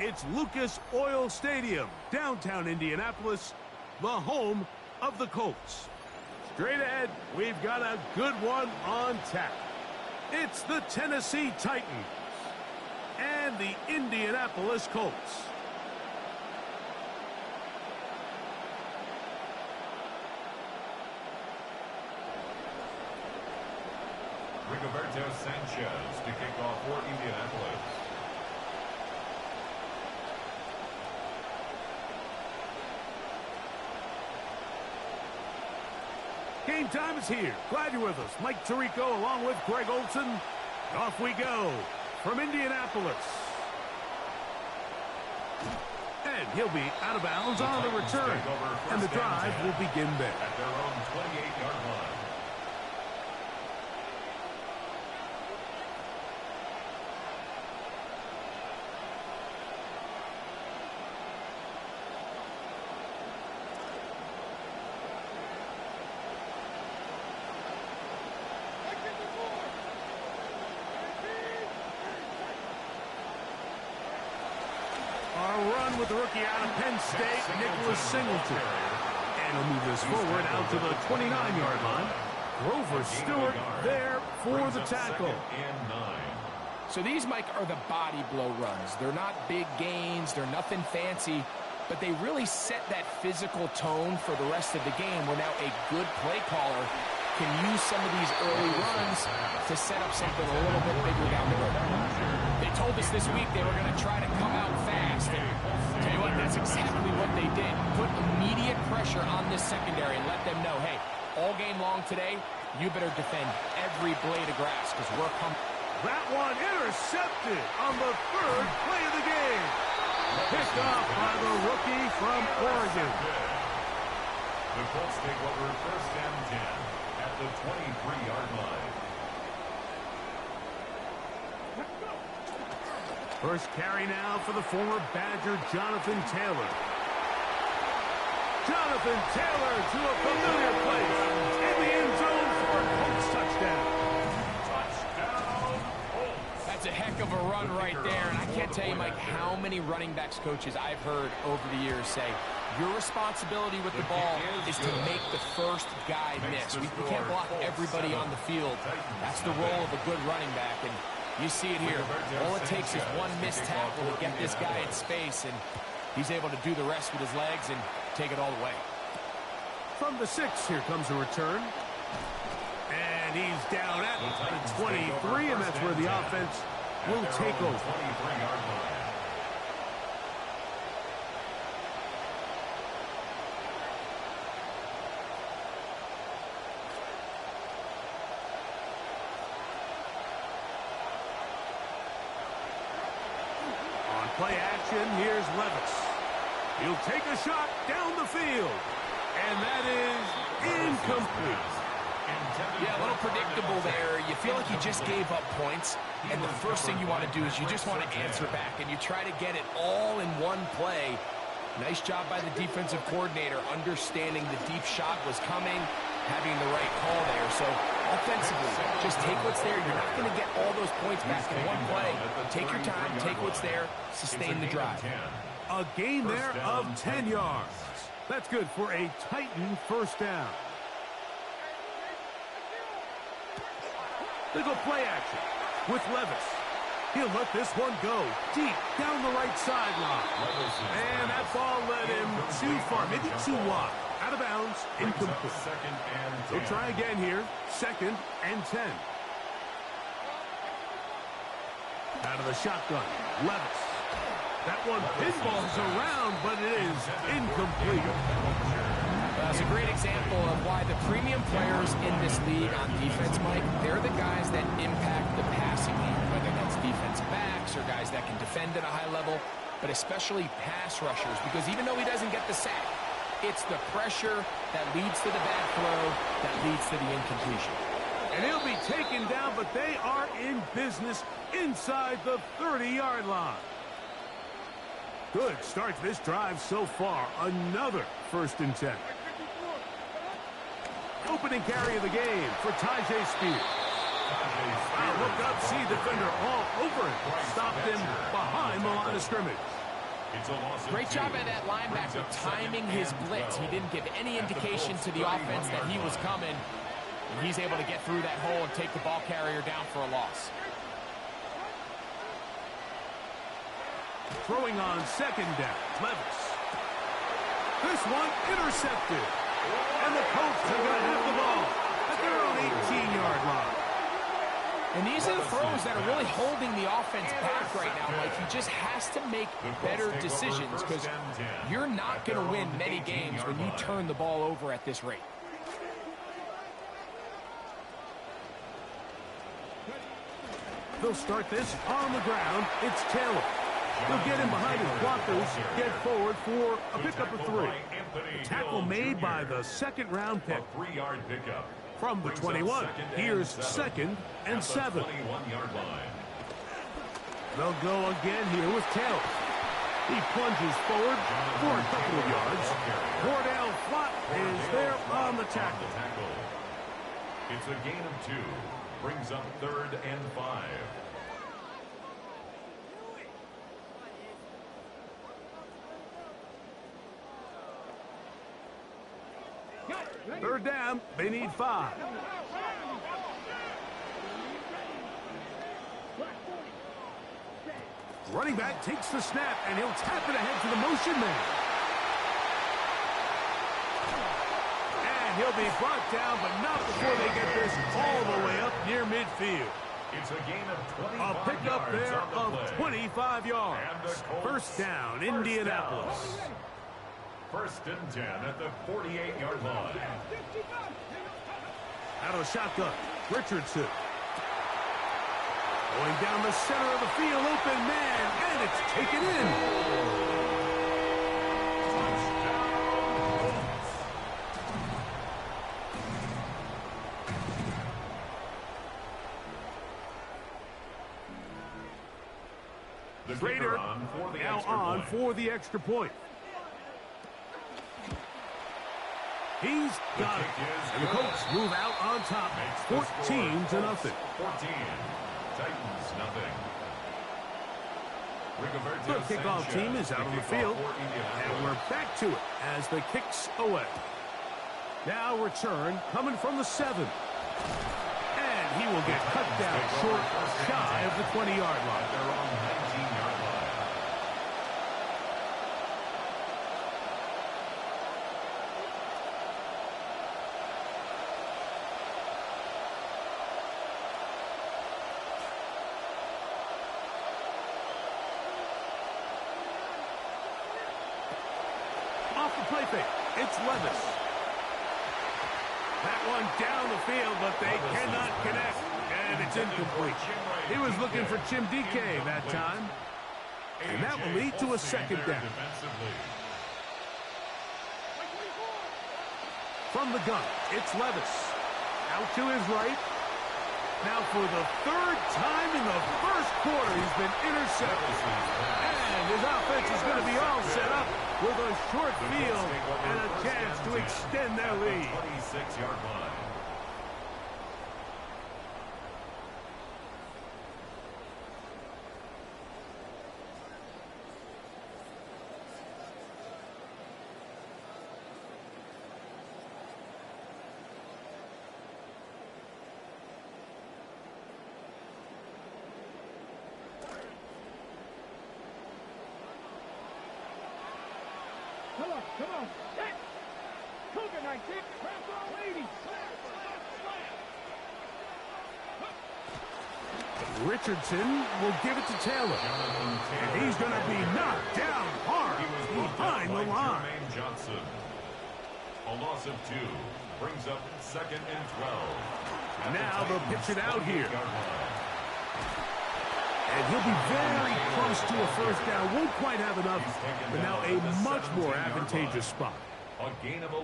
it's Lucas Oil Stadium, downtown Indianapolis, the home of the Colts. Straight ahead, we've got a good one on tap. It's the Tennessee Titans and the Indianapolis Colts. Rigoberto Sanchez to kick off for Indianapolis. Game time is here. Glad you're with us. Mike Tirico along with Greg Olson. Off we go from Indianapolis. And he'll be out of bounds on the return. And the drive will begin there. At their own 28-yard line. A run with the rookie out of Penn State, Nicholas Singleton. And he'll move this forward out to the 29-yard line. Grover Stewart there for the tackle. So these, Mike, are the body blow runs. They're not big gains. They're nothing fancy. But they really set that physical tone for the rest of the game where now a good play caller can use some of these early runs to set up something a little bit bigger down the road. They told us this week they were going to try to come out fast. And tell you what, that's exactly what they did. Put immediate pressure on this secondary and let them know, hey, all game long today, you better defend every blade of grass because we're coming. That one intercepted on the third play of the game. Picked off by the rookie from Oregon. The Colts take over first and 10 at the 23-yard line. First carry now for the former Badger Jonathan Taylor. Jonathan Taylor to a familiar place in the end zone for a Colts touchdown. That's a heck of a run right there, and I can't tell you, Mike, how many running backs coaches I've heard over the years say, your responsibility with the ball is to make the first guy miss. We can't block everybody on the field. That's the role of a good running back, and you see it here. All it takes is one missed tackle to get this guy in space, and he's able to do the rest with his legs and take it all the way. From the 6, here comes a return. And he's down at the 23, and that's where the offense will take over. On play action, here's Levis. He'll take a shot down the field, and that is incomplete. Yeah, a little predictable there. You feel like you just gave up points, and the first thing you want to do is you just want to answer back, and you try to get it all in one play. Nice job by the defensive coordinator, understanding the deep shot was coming, having the right call there. So offensively, just take what's there. You're not going to get all those points back in one play. Take your time, take what's there, sustain the drive. A gain there of 10 yards. That's good for a Titan first down. They go play action with Levis. He'll let this one go deep down the right sideline. And that ball led him too far, maybe too wide. Out of bounds, incomplete. They'll try again here, 2nd and 10. Out of the shotgun, Levis. That one pinballs around, but it is incomplete. That's a great example of why the premium players in this league on defense, Mike, they're the guys that impact the passing game, whether that's defensive backs or guys that can defend at a high level, but especially pass rushers, because even though he doesn't get the sack, it's the pressure that leads to the bad throw that leads to the incompletion. And he'll be taken down, but they are in business inside the 30-yard line. Good start to this drive so far. Another 1st and 10. Opening carry of the game for Tyjae Spears. Look up, see defender all over him. Stopped him behind the line of scrimmage. Great job by that linebacker timing his blitz. He didn't give any indication to the offense that he was coming. And he's able to get through that hole and take the ball carrier down for a loss. Throwing on 2nd down, Levis. This one intercepted. And the Colts are going to have the ball at their own 18-yard line. And these are the throws that are really holding the offense back right now, Mike. He just has to make better decisions because you're not going to win many games when you turn the ball over at this rate. They'll start this on the ground. It's Taylor. They'll get him behind his blockers, get forward for a pickup of 3. A tackle made by the 2nd-round pick. A 3-yard pickup. From the 21, here's 2nd and 7. They'll go again here with Taylor. He plunges forward for a couple of yards. Cordell Flott is there on the tackle. It's a gain of 2. Brings up 3rd and 5. Third down, they need 5. Running back takes the snap, and he'll tap it ahead to the motion man. And he'll be brought down, but not before they get this all the way up near midfield. It's a gain of 25 A pickup yards there on the of play. 25 yards. First down, Indianapolis. First and 10 at the 48-yard line. Out of the shotgun, Richardson. Going down the center of the field, open man, and it's taken in. The Raider now on for the extra point. He's got it. And the Colts move out on top, 14-0. 14. Titans, nothing. The kickoff team is out on the field, and we're back to it as the kick's away. Now return coming from the 7. And he will get cut down short, shy of the 20-yard line. They're on 19-yard line. Off the play fake, it's Levis. That one down the field, but they cannot connect, and it's incomplete. He was looking for Jim DK that time, and that will lead to a second down. From the gun, it's Levis. Out to his right. Now for the third time in the first quarter, he's been intercepted. And his offense is going to be all set up with a short field and a chance to extend their lead. 26-yard line. Come on. Cougar 19. Ladies. Richardson will give it to Taylor. And he's going to be knocked down hard behind the line. Johnson. A loss of 2 brings up 2nd and 12. Now they'll pitch it out here. And he'll be very close to a first down. Won't quite have enough, but now a much more advantageous spot.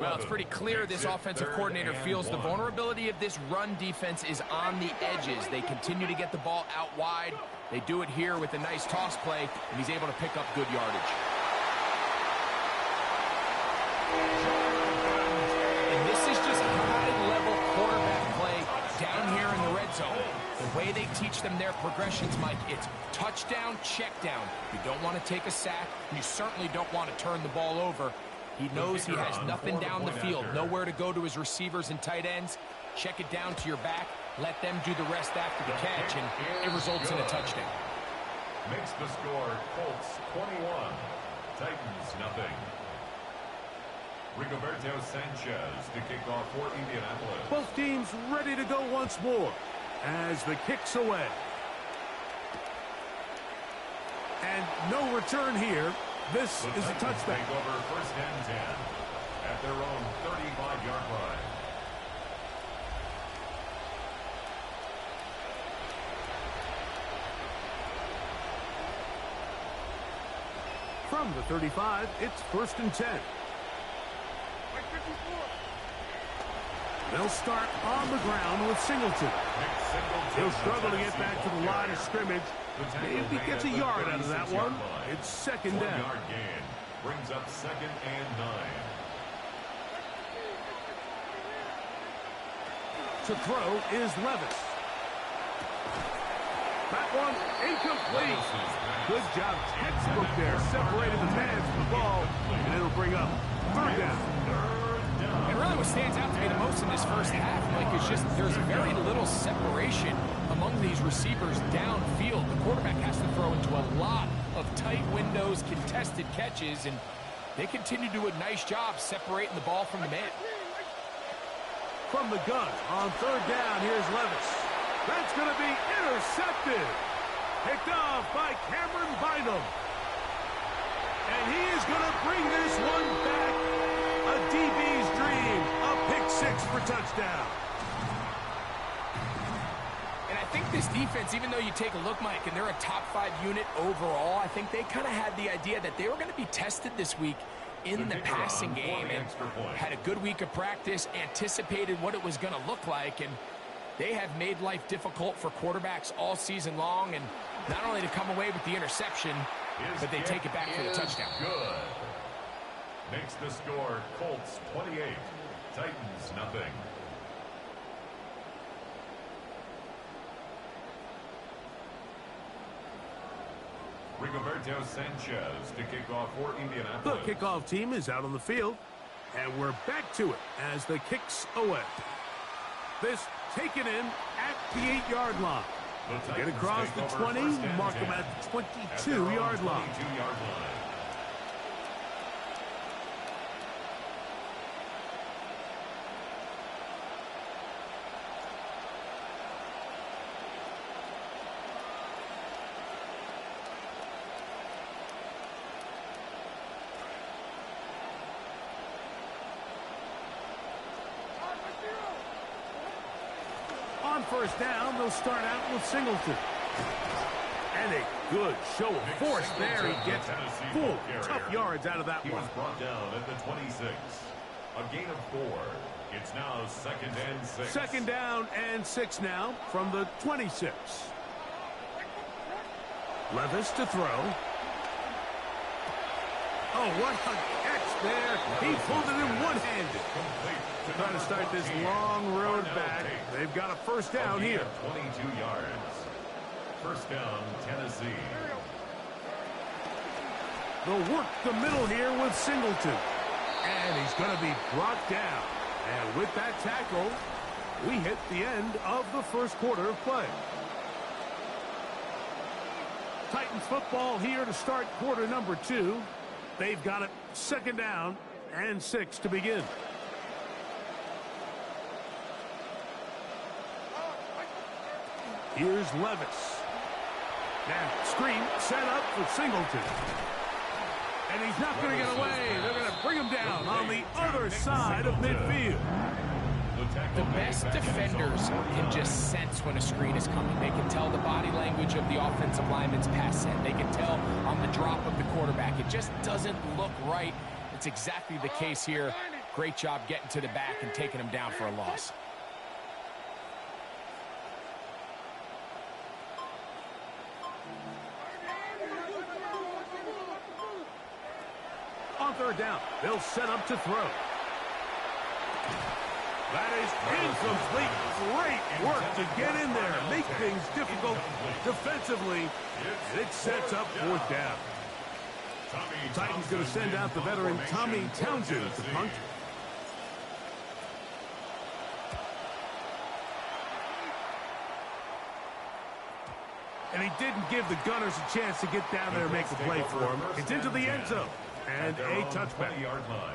Well, it's pretty clear this offensive coordinator feels the vulnerability of this run defense is on the edges. They continue to get the ball out wide. They do it here with a nice toss play, and he's able to pick up good yardage. And this is just high-level quarterback play down here in the red zone. The way they teach them their progressions, Mike, it's touchdown, check down. You don't want to take a sack, and you certainly don't want to turn the ball over. He knows he has nothing down the field, nowhere to go to his receivers and tight ends. Check it down to your back, let them do the rest after the catch, and it results in a touchdown. Makes the score Colts 21, Titans nothing. Rigoberto Sanchez to kick off for Indianapolis. Both teams ready to go once more as the kick's away. And no return here. This is a touchdown. Take over 1st and 10 at their own 35-yard line. From the 35, it's 1st and 10. They'll start on the ground with Singleton. He'll struggle to get back to the line of scrimmage. Maybe he gets a yard out of that one. It's 2nd down. 1-yard gain brings up 2nd and 9. To throw is Levis. That one incomplete. Good job, textbook there. Separated the man from the ball, and it'll bring up 3rd down. 3rd touchdown. And really what stands out to me the most in this first half, Mike, is just there's very little separation among these receivers downfield. The quarterback has to throw into a lot of tight windows, contested catches, and they continue to do a nice job separating the ball from the man. From the gun on third down, here's Levis. That's going to be intercepted. Picked off by Cameron Bynum. And he is going to bring this one back. A DB's dream. A pick six for touchdown. And I think this defense, even though you take a look, Mike, and they're a top 5 unit overall, I think they kind of had the idea that they were going to be tested this week in the passing game and had a good week of practice, anticipated what it was going to look like, and they have made life difficult for quarterbacks all season long, and not only to come away with the interception, but they take it back for the touchdown. Good. Makes the score Colts 28, Titans nothing. Rigoberto Sanchez to kick off for Indianapolis. The kickoff team is out on the field, and we're back to it as the kicks away. This taken in at the 8-yard line. Get across the 20, mark them at the 22-yard line. On first down, they'll start out with Singleton. And a good show of force there. He gets full tough yards out of that one. He was brought down at the 26. A gain of 4. It's now 2nd and 6. Second down and 6 now from the 26. Levis to throw. Oh, what a catch there. He pulled it in one-handed. Trying to start this long road back. They've got a first down here. 22 yards. First down, Tennessee. They'll work the middle here with Singleton. And he's going to be brought down. And with that tackle, we hit the end of the first quarter of play. Titans football here to start quarter number 2. They've got it second down and 6 to begin. Here's Levis. Now, screen set up for Singleton. And he's not going to get away. They're going to bring him down on the other side of midfield. The best defenders can just sense when a screen is coming. They can tell the body language of the offensive lineman's pass set. They can tell on the drop of the quarterback. It just doesn't look right. It's exactly the case here. Great job getting to the back and taking him down for a loss. On third down, they'll set up to throw. That is incomplete. Great work to get in there, make things difficult defensively. It sets up fourth down. The Titans going to send out the veteran Tommy Townsend to punt. And he didn't give the Gunners a chance to get down there and make the play for him. It's into the end zone. And a touchback. 20-yard line.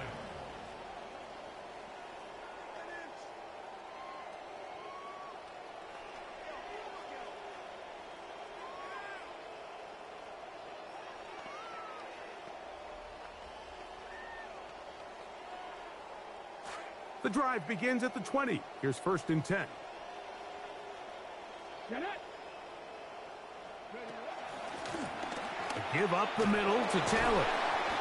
The drive begins at the 20. Here's 1st and 10. A give up the middle to Taylor.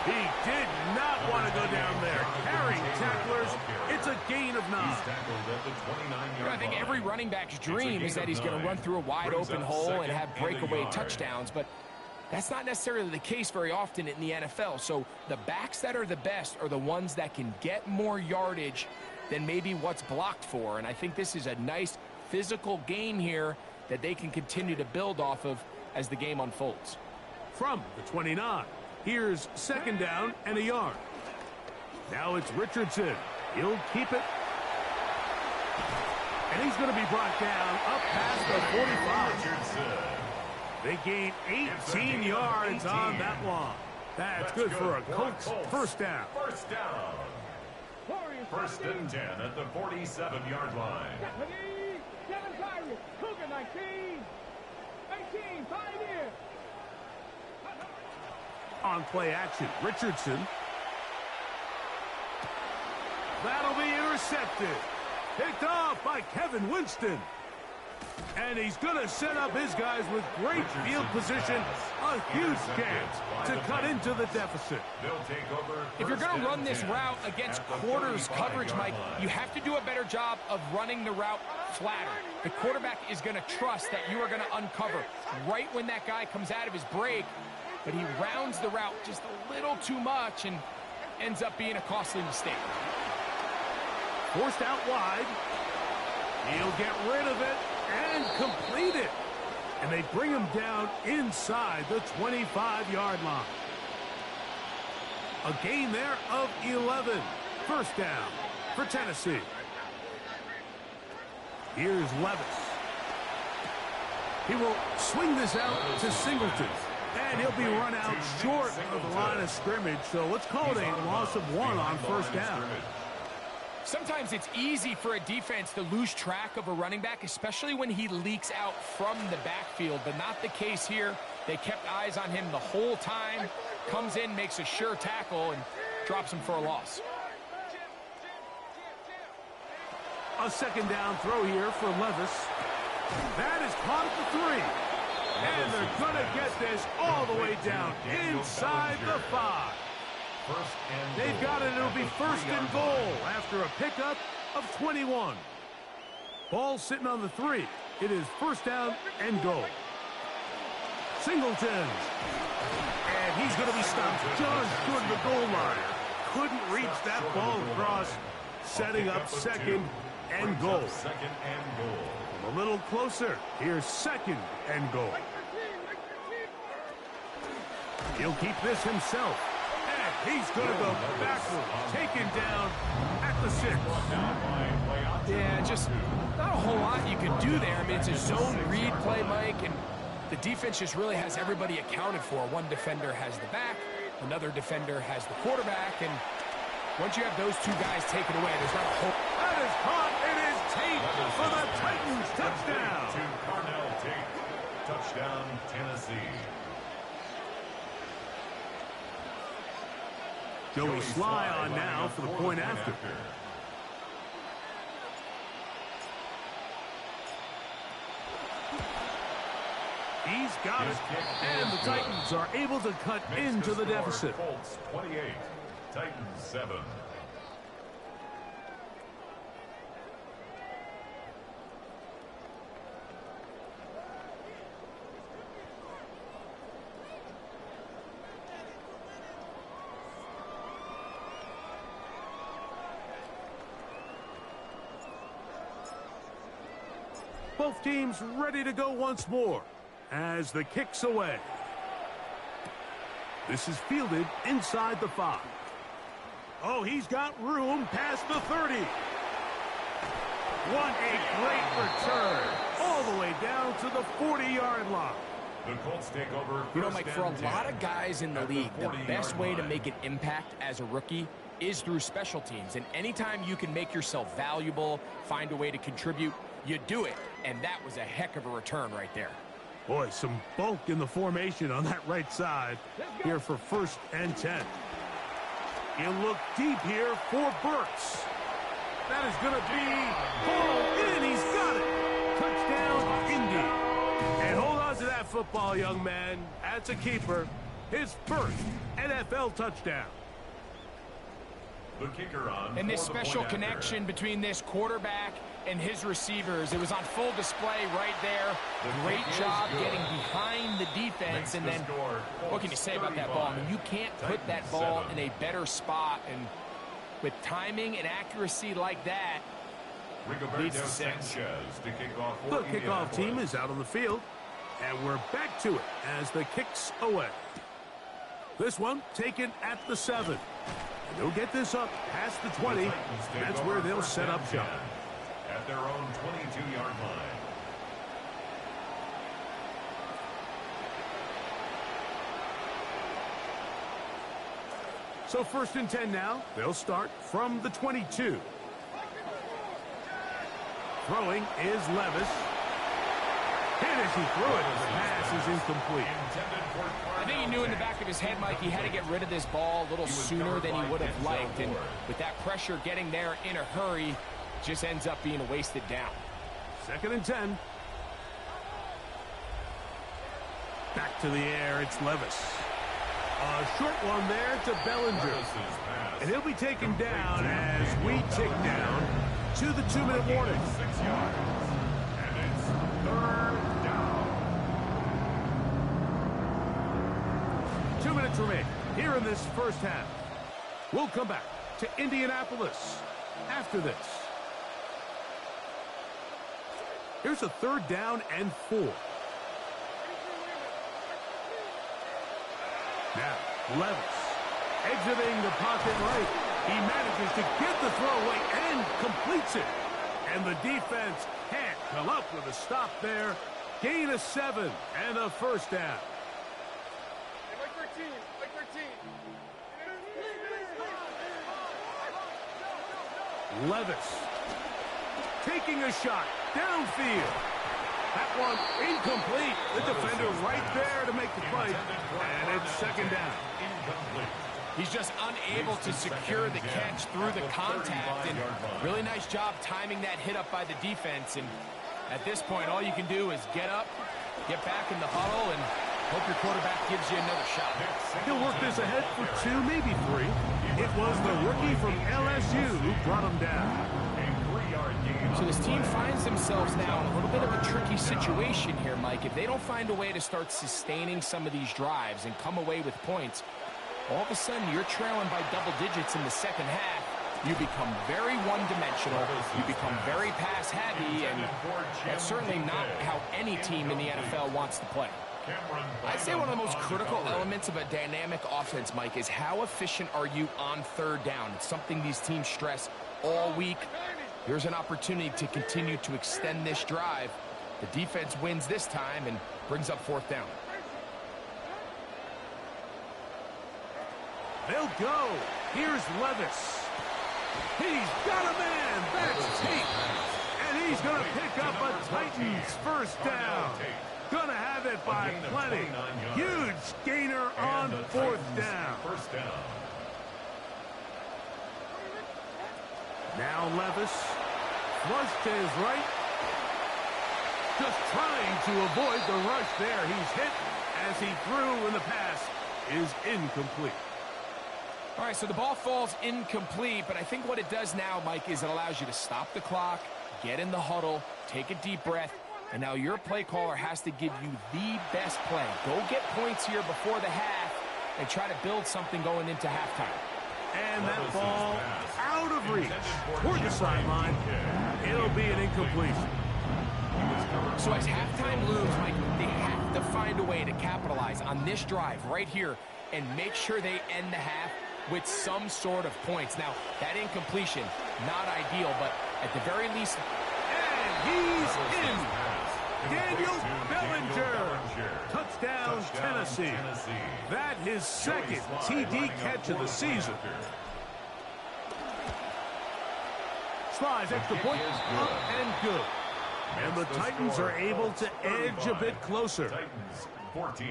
He did not want to go down there. Carrying tacklers, it's a gain of 9. I think every running back's dream is that he's going to run through a wide open hole and have breakaway touchdowns, but that's not necessarily the case very often in the NFL. So the backs that are the best are the ones that can get more yardage than maybe what's blocked for. And I think this is a nice physical game here that they can continue to build off of as the game unfolds. From the 29, here's 2nd down and a yard. Now it's Richardson. He'll keep it. And he's going to be brought down up past the 45. They gain 18 yards on that one. That's good for a Colts first down. First down. First and 10 at the 47-yard line. Cougar 19. 18, 5 here. On play action, Richardson. That'll be intercepted. Picked off by Kevin Winston. And he's going to set up his guys with great field position. A huge chance to cut into the deficit. If you're going to run this route against quarters coverage, Mike, you have to do a better job of running the route flatter. The quarterback is going to trust that you are going to uncover right when that guy comes out of his break, but he rounds the route just a little too much and ends up being a costly mistake. Forced out wide. He'll get rid of it and complete it. And they bring him down inside the 25-yard line. A gain there of 11. First down for Tennessee. Here's Levis. He will swing this out to Singleton. And he'll be run out short of the line of scrimmage. So let's call it a loss of 1 on first down. Sometimes it's easy for a defense to lose track of a running back, especially when he leaks out from the backfield, but not the case here. They kept eyes on him the whole time. Comes in, makes a sure tackle, and drops him for a loss. A second down throw here for Levis. That is caught at the 3. And they're going to get this all the way down inside the 5. They've got it. It'll be first and goal after a pickup of 21. Ball sitting on the 3. It is first down and goal. Singleton. And he's going to be stopped just short of the goal line. Couldn't reach that ball across. Setting up second and goal. A little closer. Here's second and goal. He'll keep this himself. He's going to go backwards, taken down at the 6. Yeah, just not a whole lot you can do there. I mean, it's a zone read play, Mike, and the defense just really has everybody accounted for. One defender has the back, another defender has the quarterback, and once you have those two guys taken away, there's not a whole... That is caught. It is Tate for the Titans touchdown. To Carnell Tate. Touchdown, Tennessee. Joey Sly on now for the point after. He's got it. And the Titans are able to cut into the deficit. Colts 28, Titans 7. Both teams ready to go once more as the kick's away. This is fielded inside the 5. Oh, he's got room past the 30. What a great return. All the way down to the 40-yard line. The Colts take over. You know, Mike, for a lot of guys in the league, the best way to make an impact as a rookie is through special teams. And anytime you can make yourself valuable, find a way to contribute, you do it. And that was a heck of a return right there. Boy, some bulk in the formation on that right side here for first and 10. He'll look deep here for Burks. That is going to be ball in. He's got it. Touchdown, Indy. And hold on to that football, young man. That's a keeper. His first NFL touchdown. The kicker on. And this special connection between this quarterback and his receivers, it was on full display right there. Great job getting behind the defense. And then what can you say about that ball? I mean, you can't put that ball in a better spot. And with timing and accuracy like that, leads to 6. The kickoff team is out on the field. And we're back to it as the kick's away. This one taken at the 7. They'll get this up past the 20. That's where they'll set up shop. At their own 22-yard line. So 1st and 10 now. They'll start from the 22. Throwing is Levis. Hit as he threw it. The pass is incomplete. I think he knew in the back of his head, Mike, he had to get rid of this ball a little sooner than he would have liked. And with that pressure getting there in a hurry, just ends up being a wasted down. 2nd and 10. Back to the air. It's Levis. A short one there to Bellinger. And he'll be taken down as we tick down to the 2-minute warning. 6 yards. And it's 3rd down. 2 minutes remain here in this first half. We'll come back to Indianapolis after this. Here's a 3rd down and 4. Now, Levis exiting the pocket right. He manages to get the throw away and completes it. And the defense can't come up with a stop there. Gain of 7 and a 1st down. Levis taking a shot downfield. That one incomplete. The defender right there to make the play. And it's 2nd down. Incomplete. He's just unable to secure the catch through the contact. And really nice job timing that hit up by the defense. And at this point, all you can do is get up, get back in the huddle, and hope your quarterback gives you another shot. He'll work this ahead for 2, maybe 3. It was the rookie from LSU who brought him down. So this team finds themselves now in a little bit of a tricky situation here, Mike. If they don't find a way to start sustaining some of these drives and come away with points, all of a sudden you're trailing by double digits in the 2nd half. You become very one-dimensional. You become very pass-heavy, and that's certainly not how any team in the NFL wants to play. I'd say one of the most critical elements of a dynamic offense, Mike, is how efficient are you on 3rd down. It's something these teams stress all week. Here's an opportunity to continue to extend this drive. The defense wins this time and brings up 4th down. They'll go. Here's Levis. He's got a man. That's Tate. And he's going to pick up a Titans 1st down. Going to have it by plenty. Huge gainer on 4th down. 1st down. Now Levis. Flush to his right. Just trying to avoid the rush there. He's hit as he threw, and the pass is incomplete. All right, so the ball falls incomplete, but I think what it does now, Mike, is it allows you to stop the clock, get in the huddle, take a deep breath, and now your play caller has to give you the best play. Go get points here before the half and try to build something going into halftime. And that ball out of reach toward the sideline. It'll be an incompletion. So as halftime looms, Mike, they have to find a way to capitalize on this drive right here and make sure they end the half with some sort of points. Now, that incompletion, not ideal, but at the very least... And he's in! Daniel Bellinger! Touchdown, Tennessee. That his 2nd TD catch of the season. Slides extra point, up and good. And the Titans are able to edge a bit closer. Titans 14.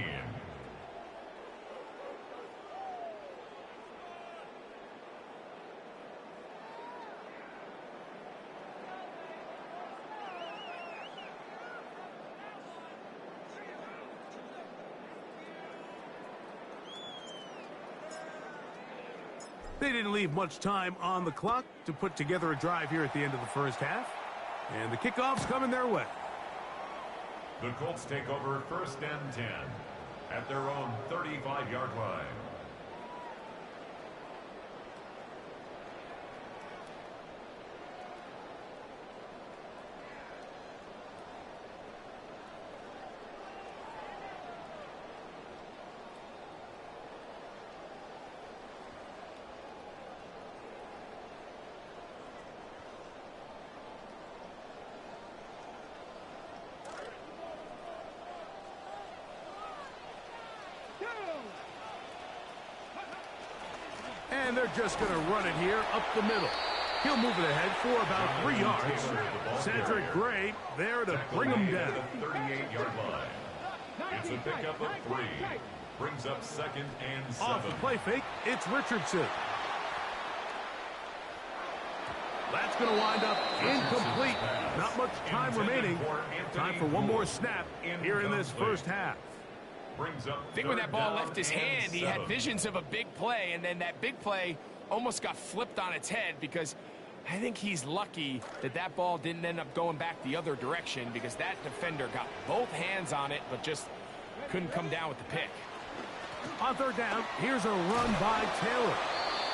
They didn't leave much time on the clock to put together a drive here at the end of the 1st half. And the kickoff's coming their way. The Colts take over 1st and 10 at their own 35-yard line. And they're just going to run it here up the middle. He'll move it ahead for about 3 yards. Cedric Gray there to bring him down. 38-yard line. It's a pickup of 3. Brings up 2nd and 7. Off the play fake, it's Richardson. That's going to wind up incomplete. Not much time remaining. Time for one more snap here in this first half. I think when that ball left his hand, he had visions of a big play, and then that big play almost got flipped on its head, because I think he's lucky that that ball didn't end up going back the other direction, because that defender got both hands on it but just couldn't come down with the pick. On 3rd down, here's a run by Taylor.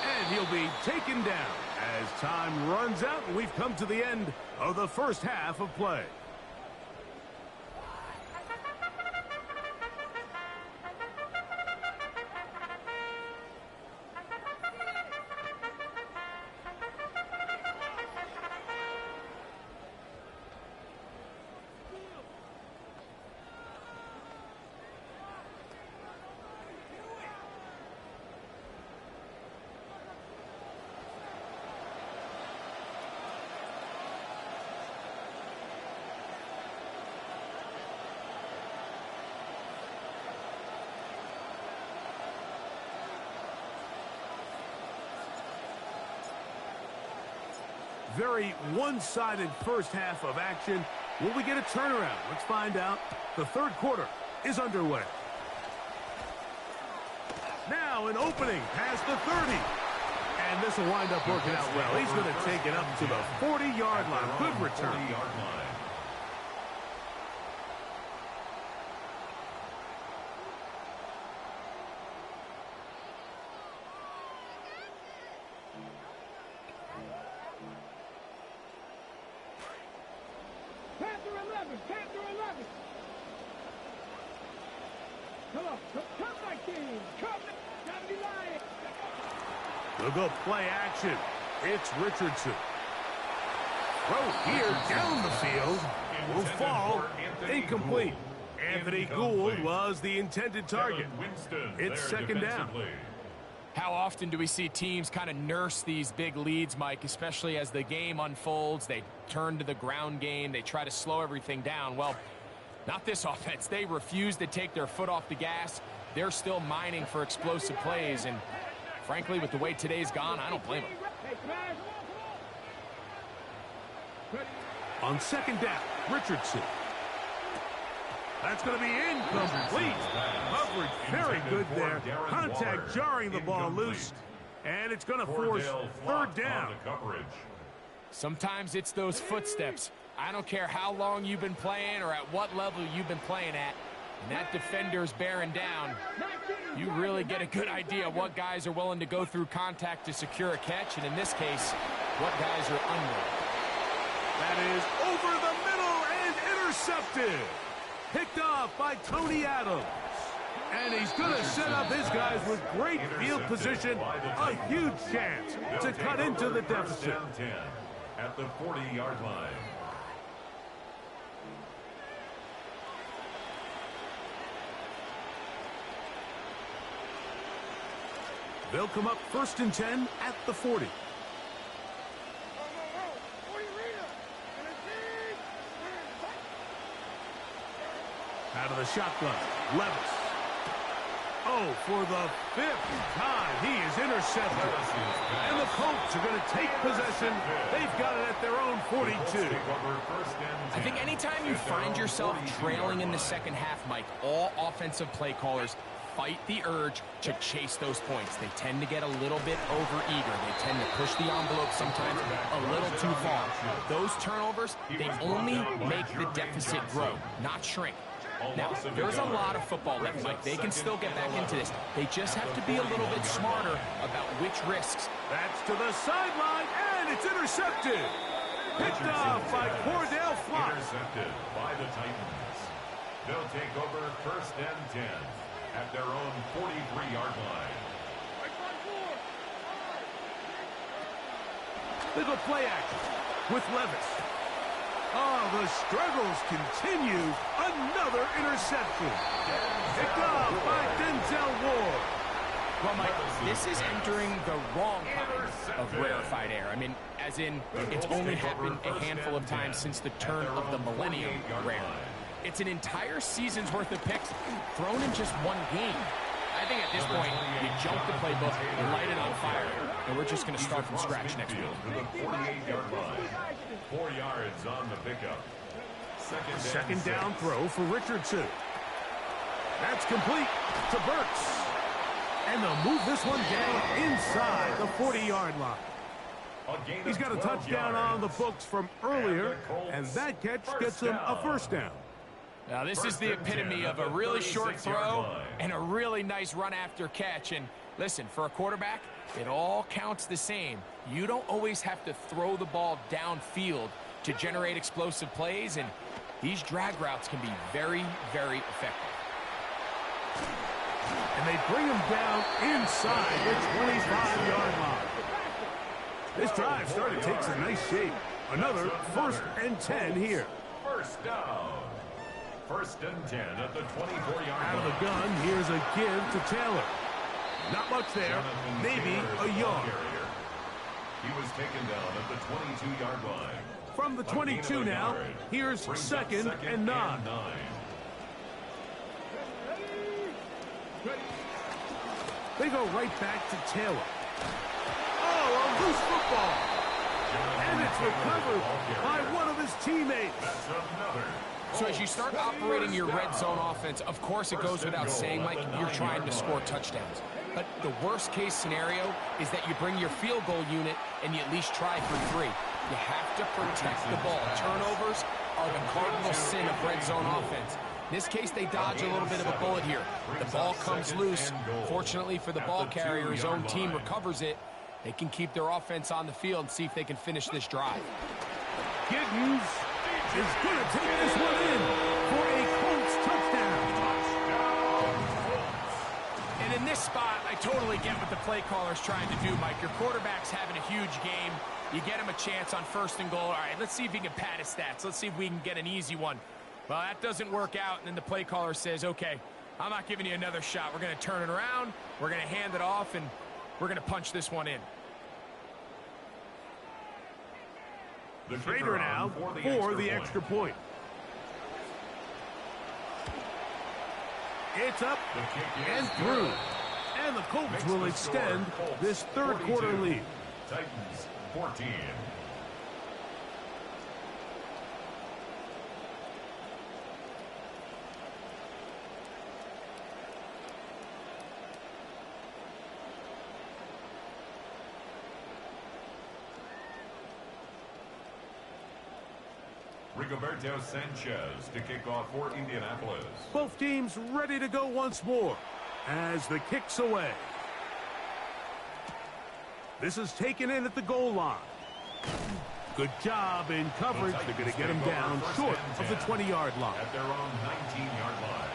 And he'll be taken down as time runs out, and we've come to the end of the first half of play. Very one-sided first half of action. Will we get a turnaround? Let's find out. The 3rd quarter is underway. Now an opening past the 30. And this will wind up working out well. He's going to take it up to the 40-yard line. Good return. Panther 11. Come on, come my team. Come, gotta be lying. We'll go play action. It's Richardson. Throw here down the field. Will fall. Incomplete. Anthony Gould was the intended target. It's 2nd down. How often do we see teams kind of nurse these big leads, Mike, especially as the game unfolds? They turn to the ground game. They try to slow everything down. Well, not this offense. They refuse to take their foot off the gas. They're still mining for explosive plays. And frankly, with the way today's gone, I don't blame them. On 2nd down, Richardson. That's going to be incomplete. Coverage very good there. Contact jarring the ball loose. And it's going to force 3rd down. Sometimes it's those footsteps. I don't care how long you've been playing or at what level you've been playing at. And that defender's bearing down. You really get a good idea what guys are willing to go through contact to secure a catch. And in this case, what guys are unwilling. That is over the middle and intercepted. Picked off by Tony Adams. And he's going to set up his guys with great field position. A huge chance to cut into the deficit. At the 40-yard line. They'll come up 1st and 10 at the 40. Out of the shotgun, Levis. Oh, for the 5th time, he is intercepted. And the Colts are going to take possession. They've got it at their own 42. I think anytime you find yourself trailing in the second half, Mike, all offensive play callers fight the urge to chase those points. They tend to get a little bit over-eager. They tend to push the envelope sometimes a little too far. Those turnovers, they only make the deficit grow, not shrink. Now, there's a lot of football left, Mike. They can still get back into this. They just have to be a little bit smarter about which risks. That's to the sideline, and it's intercepted. Picked off by Cordell Flock. Intercepted by the Titans. They'll take over 1st and 10 at their own 43-yard line. They go play action with Levis. Oh, the struggles continue. Another interception. Picked off by Denzel Ward. Well, Mike, this is entering the wrong kind of rarefied air. I mean, as in, it's only happened a handful of times since the turn of the millennium rare. It's an entire season's worth of picks thrown in just one game. I think at this point, you jump the playbook, you light it on fire, and we're just going to start from scratch next week. To the 48-yard line. 4 yards on the pickup. Second down throw for Richardson. That's complete to Burks. And they'll move this one down inside the 40-yard line. He's got a touchdown on the books from earlier, and that catch gets him a first down. Now, this is the epitome of a really short throw and a really nice run after catch. And listen, for a quarterback, it all counts the same. You don't always have to throw the ball downfield to generate explosive plays, and these drag routes can be very, very effective. And they bring him down inside the 25-yard line. This drive started to take some nice shape. Another 1st and 10 here. First down. 1st and 10 at the 24-yard line. Out of the gun, here's a give to Taylor. Not much there, maybe a yard. He was taken down at the 22-yard line. From the 22 now, here's 2nd and 9. They go right back to Taylor. Oh, a loose football. And it's recovered by one of his teammates. That's another. So as you start operating your red zone offense, of course it goes without saying, Mike, you're trying to score touchdowns. But the worst case scenario is that you bring your field goal unit and you at least try for 3. You have to protect the ball. Turnovers are the cardinal sin of red zone offense. In this case, they dodge a little bit of a bullet here. The ball comes loose. Fortunately for the ball carrier, his own team recovers it. They can keep their offense on the field and see if they can finish this drive. Giddens is going to take this one in for a Colts touchdown. And in this spot, I totally get what the play caller's trying to do, Mike. Your quarterback's having a huge game. You get him a chance on 1st and goal. All right, let's see if he can pad his stats. Let's see if we can get an easy one. Well, that doesn't work out, and then the play caller says, okay, I'm not giving you another shot. We're going to turn it around, we're going to hand it off, and we're going to punch this one in. The Trader now for the extra point. It's up and through. And the Colts will extend this 3rd quarter lead. Titans 14. Rigoberto Sanchez to kick off for Indianapolis. Both teams ready to go once more as the kick's away. This is taken in at the goal line. Good job in coverage. They're going to get him down short of the 20-yard line. At their own 19-yard line.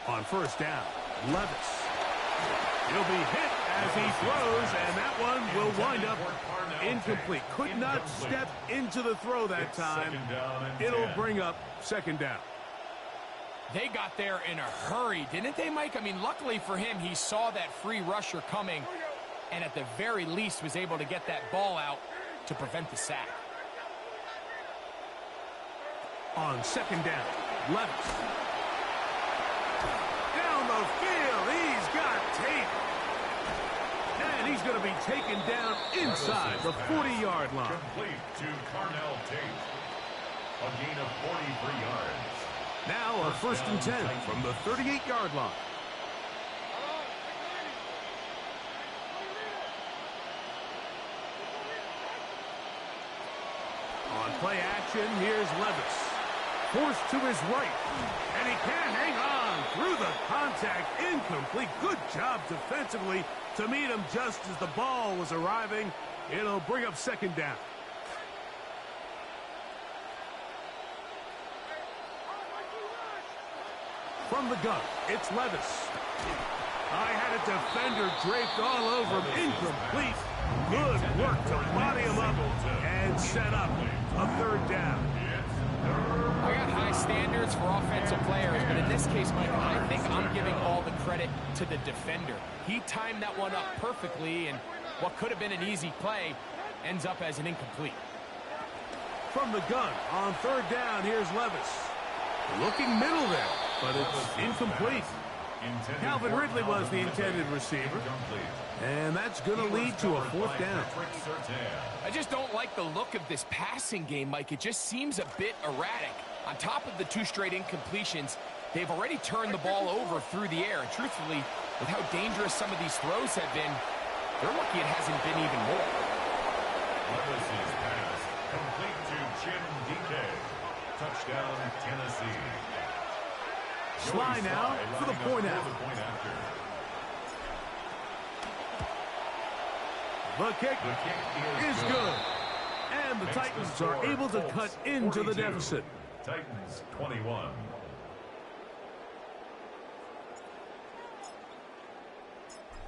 On 1st down, Levis. He'll be hit as he throws, and that one will wind up incomplete. Could not step into the throw that time. It'll bring up 2nd down. They got there in a hurry, didn't they, Mike? I mean, luckily for him, he saw that free rusher coming, and at the very least was able to get that ball out to prevent the sack. On 2nd down, Levis. Down the field, he's got tape. And he's going to be taken down inside the 40-yard line. Complete to Carnell Tate. A gain of 43 yards. Now a 1st and 10 from the 38-yard line. On play action, here's Levis. Forced to his right. And he can hang on through the contact. Incomplete. Good job defensively to meet him just as the ball was arriving. It'll bring up second down. From the gun, it's Levis. I had a defender draped all over him. Incomplete. Good work to body him up and set up a third down. I got high standards for offensive players, but in this case, Mike, I think I'm giving all the credit to the defender. He timed that one up perfectly, and what could have been an easy play ends up as an incomplete. From the gun, on third down, here's Levis. Looking middle there, but it's incomplete. Calvin Ridley was the intended receiver. And that's going to lead to a fourth down. I just don't like the look of this passing game, Mike. It just seems a bit erratic. On top of the 2 straight incompletions, they've already turned the ball over through the air. And truthfully, with how dangerous some of these throws have been, they're lucky it hasn't been even more. Levis's pass complete to Cmsl. Touchdown, Tennessee. Sly now for the point after. The kick is good. And the Titans are able to cut into the deficit. Titans 21.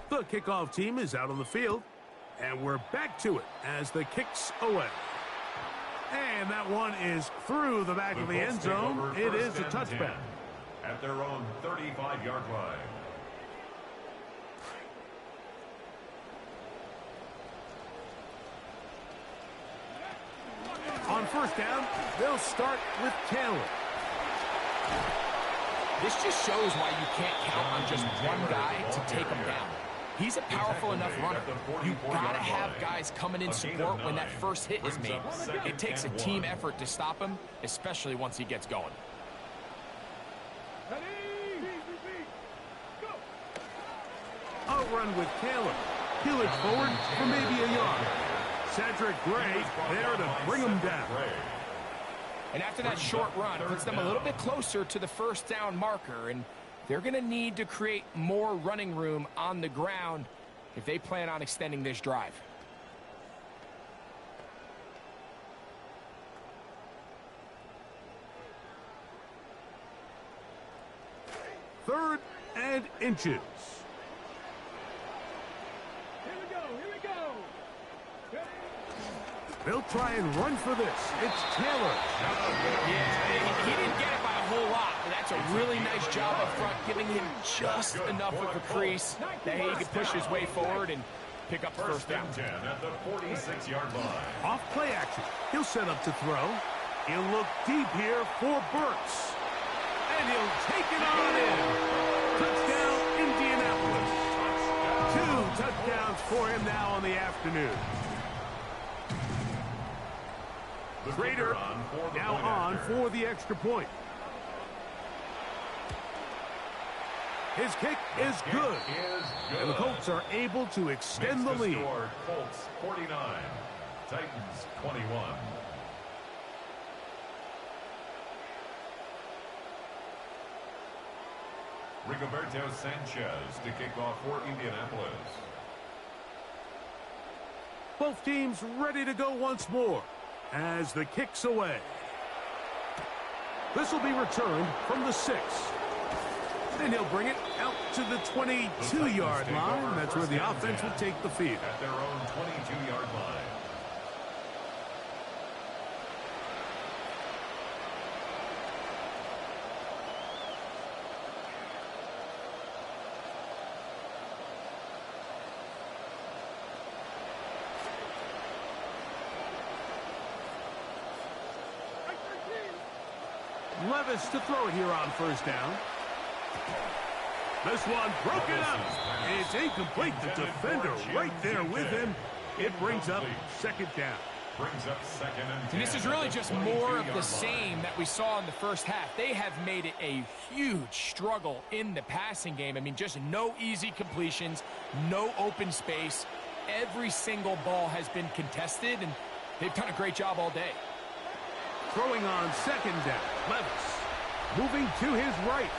The kickoff team is out on the field. And we're back to it as the kick's away. And that one is through the back of the end zone. It is a touchback. At their own 35-yard line. On first down, they'll start with Taylor. This just shows why you can't count on just one guy to take him down. He's a powerful enough runner. You've got to have guys coming in support when that first hit is made. It takes a team effort to stop him, especially once he gets going. Outrun with Taylor. Peel it forward for maybe a yard. Cedric Gray there to bring him down. And after that short run, it puts them a little bit closer to the first down marker, and they're going to need to create more running room on the ground if they plan on extending this drive. Third and inches. They'll try and run for this. It's Taylor. Yeah, he didn't get it by a whole lot, but that's a really nice job up front, giving him just enough of a crease that he could push his way forward and pick up the first down. 10 at the 46-yard line. Off play action. He'll set up to throw. He'll look deep here for Burks. And he'll take it on in. Touchdown, Indianapolis. 2 touchdowns for him now on the afternoon. Prater now on for the extra point. His kick is good. And the Colts are able to extend the lead. Colts 49, Titans 21. Rigoberto Sanchez to kick off for Indianapolis. Both teams ready to go once more as the kick's away. This will be returned from the 6. And he'll bring it out to the 22-yard line. That's where the offense will take the field. At their own 22-yard line. Levis to throw it here on first down. This one broken up. It's incomplete. The defender right there with him. It brings up second down. Brings up second and 10. And this is really just more of the same that we saw in the first half. They have made it a huge struggle in the passing game. I mean, just no easy completions, no open space. Every single ball has been contested, and they've done a great job all day. Throwing on second down. Levis moving to his right.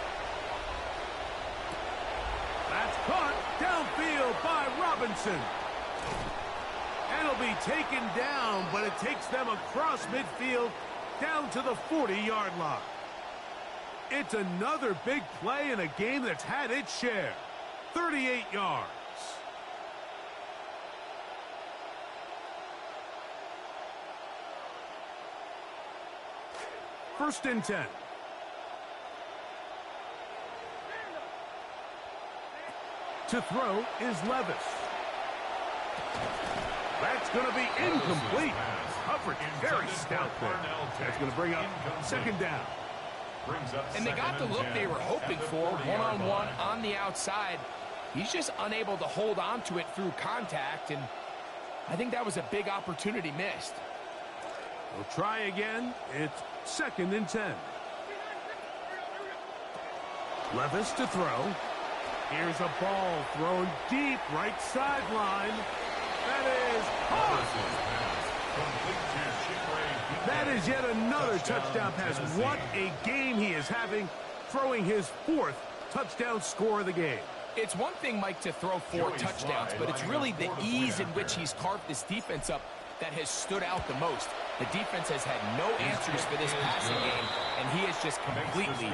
That's caught downfield by Robinson. And he'll be taken down, but it takes them across midfield down to the 40-yard line. It's another big play in a game that's had its share. 38 yards. First and 10. To throw is Levis. That's going to be incomplete. Coverage very stout there. That's going to bring up second down. And they got the look they were hoping for, one-on-one on the outside. He's just unable to hold on to it through contact, and I think that was a big opportunity missed. We'll try again. It's second and 10. Levis to throw. Here's a ball thrown deep right sideline. That is That is yet another touchdown pass. What a game he is having, throwing his 4th touchdown score of the game. It's one thing, Mike, to throw 4 touchdowns, but it's really the ease in which he's carved this defense up that has stood out the most. The defense has had no answers for this passing game, and he has just completely